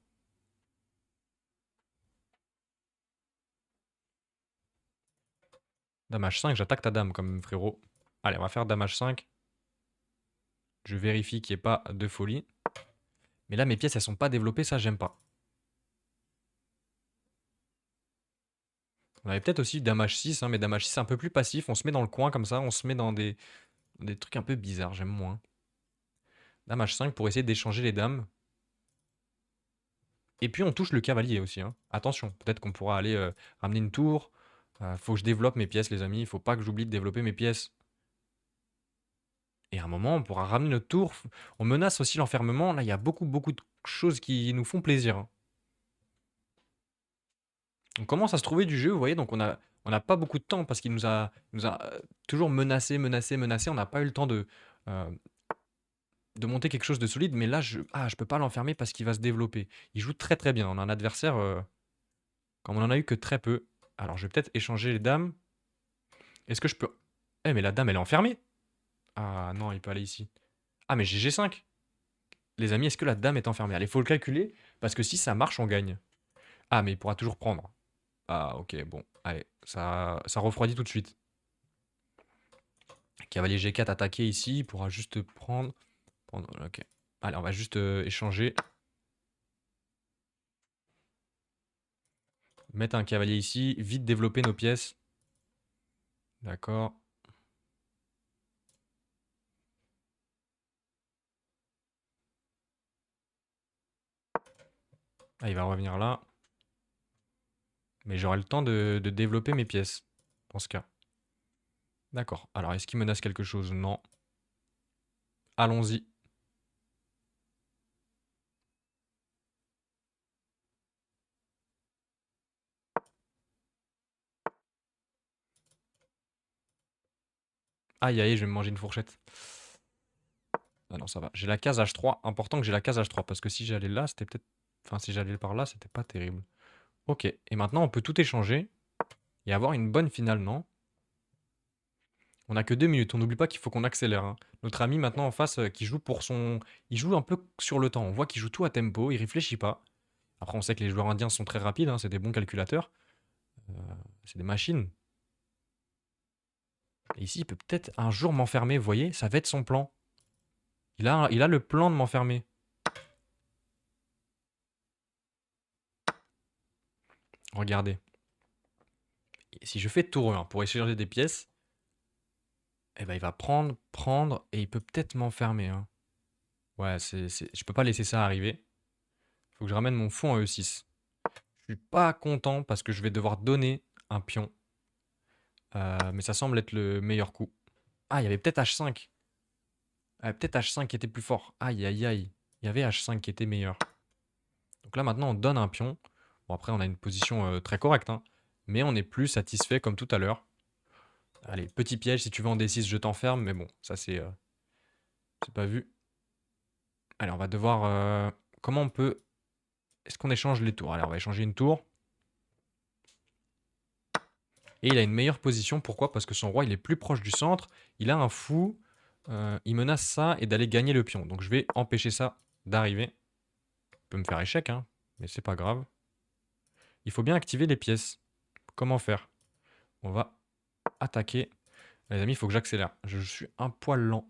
Dame H5, j'attaque ta dame comme frérot. Allez, on va faire Dame H5. Je vérifie qu'il n'y ait pas de folie. Mais là, mes pièces, elles sont pas développées, ça, j'aime pas. On avait peut-être aussi Dame H6, hein, mais Dame H6, c'est un peu plus passif. On se met dans le coin comme ça, on se met dans des trucs un peu bizarres, j'aime moins. Dame H5 pour essayer d'échanger les dames. Et puis on touche le cavalier aussi, hein. Attention, peut-être qu'on pourra aller ramener une tour. Faut que je développe mes pièces, les amis. Il faut pas que j'oublie de développer mes pièces. Et à un moment, on pourra ramener notre tour. On menace aussi l'enfermement. Là, il y a beaucoup, beaucoup de choses qui nous font plaisir, hein. On commence à se trouver du jeu, vous voyez. Donc on n'a pas beaucoup de temps parce qu'il nous a toujours menacé, menacé, menacé. On n'a pas eu le temps euh, de monter quelque chose de solide. Mais là, je peux pas l'enfermer parce qu'il va se développer. Il joue très très bien. On a un adversaire, comme on en a eu que très peu. Alors je vais peut-être échanger les dames. Est-ce que je peux... Eh, mais la dame, elle est enfermée. Ah non, il peut aller ici. Ah, mais j'ai G5. Les amis, est-ce que la dame est enfermée? Allez, il faut le calculer, parce que si ça marche, on gagne. Ah, mais il pourra toujours prendre. Ah, ok, bon. Allez, ça refroidit tout de suite. Cavalier G4 attaqué ici, il pourra juste prendre. Ok. Allez, on va juste échanger. Mettre un cavalier ici, vite développer nos pièces. D'accord. Ah, il va revenir là. Mais j'aurai le temps de développer mes pièces, dans ce cas. D'accord. Alors, est-ce qu'il menace quelque chose? Non. Allons-y. Aïe, aïe, je vais me manger une fourchette. Ah non, ça va. J'ai la case H3. Important que j'ai la case H3, parce que si j'allais là, c'était peut-être... Enfin, si j'allais par là, c'était pas terrible. Ok, et maintenant, on peut tout échanger et avoir une bonne finale, non? On a que 2 minutes, on n'oublie pas qu'il faut qu'on accélère, hein. Notre ami, maintenant, en face, qui joue pour son... Il joue un peu sur le temps. On voit qu'il joue tout à tempo, il réfléchit pas. Après, on sait que les joueurs indiens sont très rapides, hein, c'est des bons calculateurs. C'est des machines. Et ici, il peut peut-être un jour m'enfermer, vous voyez? Ça va être son plan. Il a le plan de m'enfermer. Regardez. Et si je fais tour 1 pour échanger des pièces, eh ben, il va prendre, et il peut peut-être m'enfermer, hein. Ouais, je peux pas laisser ça arriver. Faut que je ramène mon fou en E6. Je suis pas content parce que je vais devoir donner un pion. Mais ça semble être le meilleur coup. Ah, il y avait peut-être H5. Peut-être H5 qui était plus fort. Aïe, aïe, aïe. Il y avait H5 qui était meilleur. Donc là, maintenant, on donne un pion. Bon, après, on a une position très correcte, hein. Mais on est plus satisfait comme tout à l'heure. Allez, petit piège, si tu veux en D6, je t'enferme. Mais bon, ça, c'est pas vu. Allez, on va devoir... comment on peut... Est-ce qu'on échange les tours? Allez, on va échanger une tour. Et il a une meilleure position. Pourquoi? Parce que son roi, il est plus proche du centre. Il a un fou. Il menace ça et d'aller gagner le pion. Donc je vais empêcher ça d'arriver. Il peut me faire échec, hein, mais c'est pas grave. Il faut bien activer les pièces. Comment faire? On va attaquer. Les amis, il faut que j'accélère. Je suis un poil lent.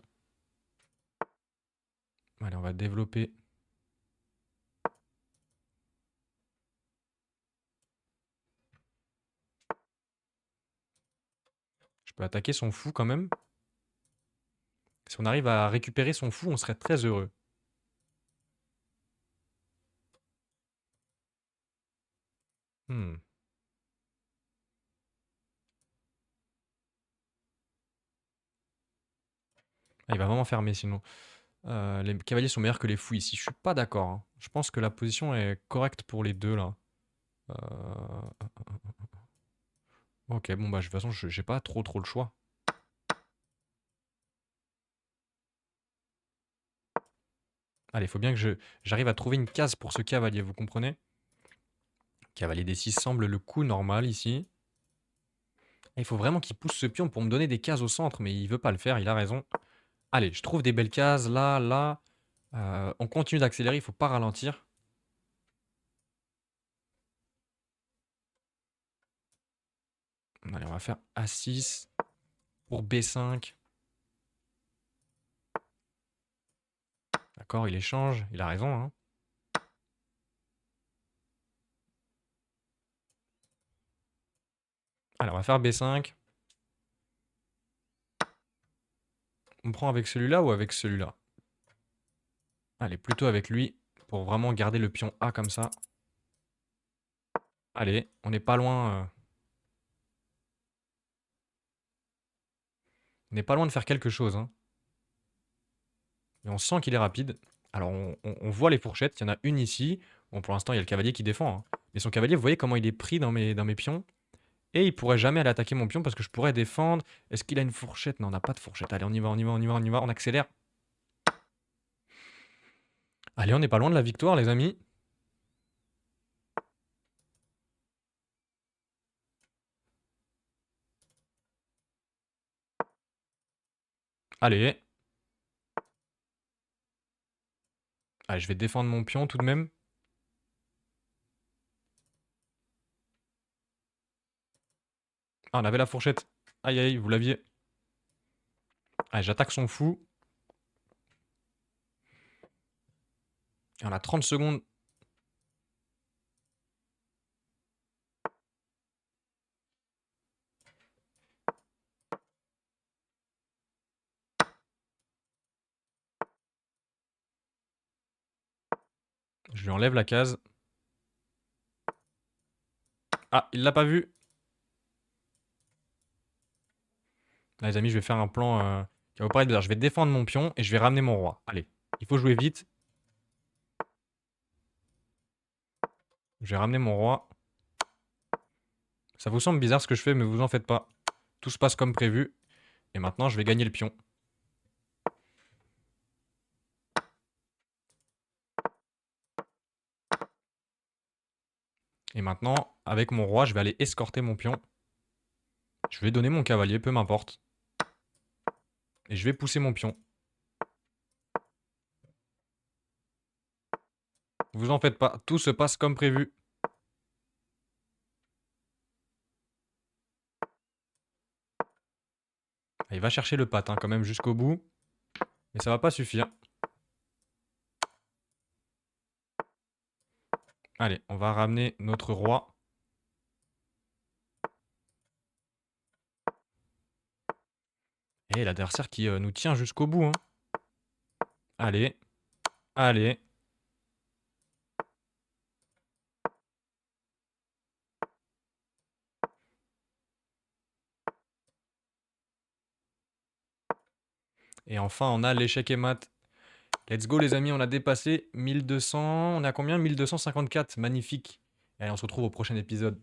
Allez, on va développer. Je peux attaquer son fou quand même. Si on arrive à récupérer son fou, on serait très heureux. Hmm. Ah, il va vraiment fermer sinon. Les cavaliers sont meilleurs que les fous ici. Je suis pas d'accord, hein. Je pense que la position est correcte pour les deux là. Euh, Ok, bon bah de toute façon, j'ai pas trop le choix. Allez, il faut bien que j'arrive à trouver une case pour ce cavalier, vous comprenez? Cavalier D6 semble le coup normal ici. Et il faut vraiment qu'il pousse ce pion pour me donner des cases au centre, mais il veut pas le faire, il a raison. Allez, je trouve des belles cases, là, là. On continue d'accélérer, il faut pas ralentir. Allez, on va faire A6 pour B5. D'accord, il échange, il a raison, hein. Allez, on va faire B5. On prend avec celui-là ou avec celui-là? Allez, plutôt avec lui, pour vraiment garder le pion A comme ça. Allez, on n'est pas loin. On n'est pas loin de faire quelque chose, hein. Et on sent qu'il est rapide. Alors, on voit les fourchettes. Il y en a une ici. Bon, pour l'instant, il y a le cavalier qui défend, hein. Mais son cavalier, vous voyez comment il est pris dans mes pions. Et il pourrait jamais aller attaquer mon pion parce que je pourrais défendre. Est-ce qu'il a une fourchette? Non, on n'a pas de fourchette. Allez, on y va, on y va, on y va, on y va. On accélère. Allez, on n'est pas loin de la victoire, les amis. Allez. Allez, je vais défendre mon pion tout de même. Ah, on avait la fourchette. Aïe, aïe, vous l'aviez. Allez, j'attaque son fou. Et on a 30 secondes. Je lui enlève la case. Ah, il l'a pas vu. Là, les amis, je vais faire un plan qui va vous paraître bizarre. Je vais défendre mon pion et je vais ramener mon roi. Allez, il faut jouer vite. Je vais ramener mon roi. Ça vous semble bizarre ce que je fais, mais vous en faites pas. Tout se passe comme prévu. Et maintenant, je vais gagner le pion. Et maintenant, avec mon roi, je vais aller escorter mon pion. Je vais donner mon cavalier, peu m'importe. Et je vais pousser mon pion. Vous en faites pas, tout se passe comme prévu. Il va chercher le patin quand même jusqu'au bout. Mais ça va pas suffire. Allez, on va ramener notre roi. Et l'adversaire qui nous tient jusqu'au bout. Hein. Allez. Allez. Et enfin, on a l'échec et mat. Let's go les amis, on a dépassé 1200. On est à combien? 1254. Magnifique. Et allez, on se retrouve au prochain épisode.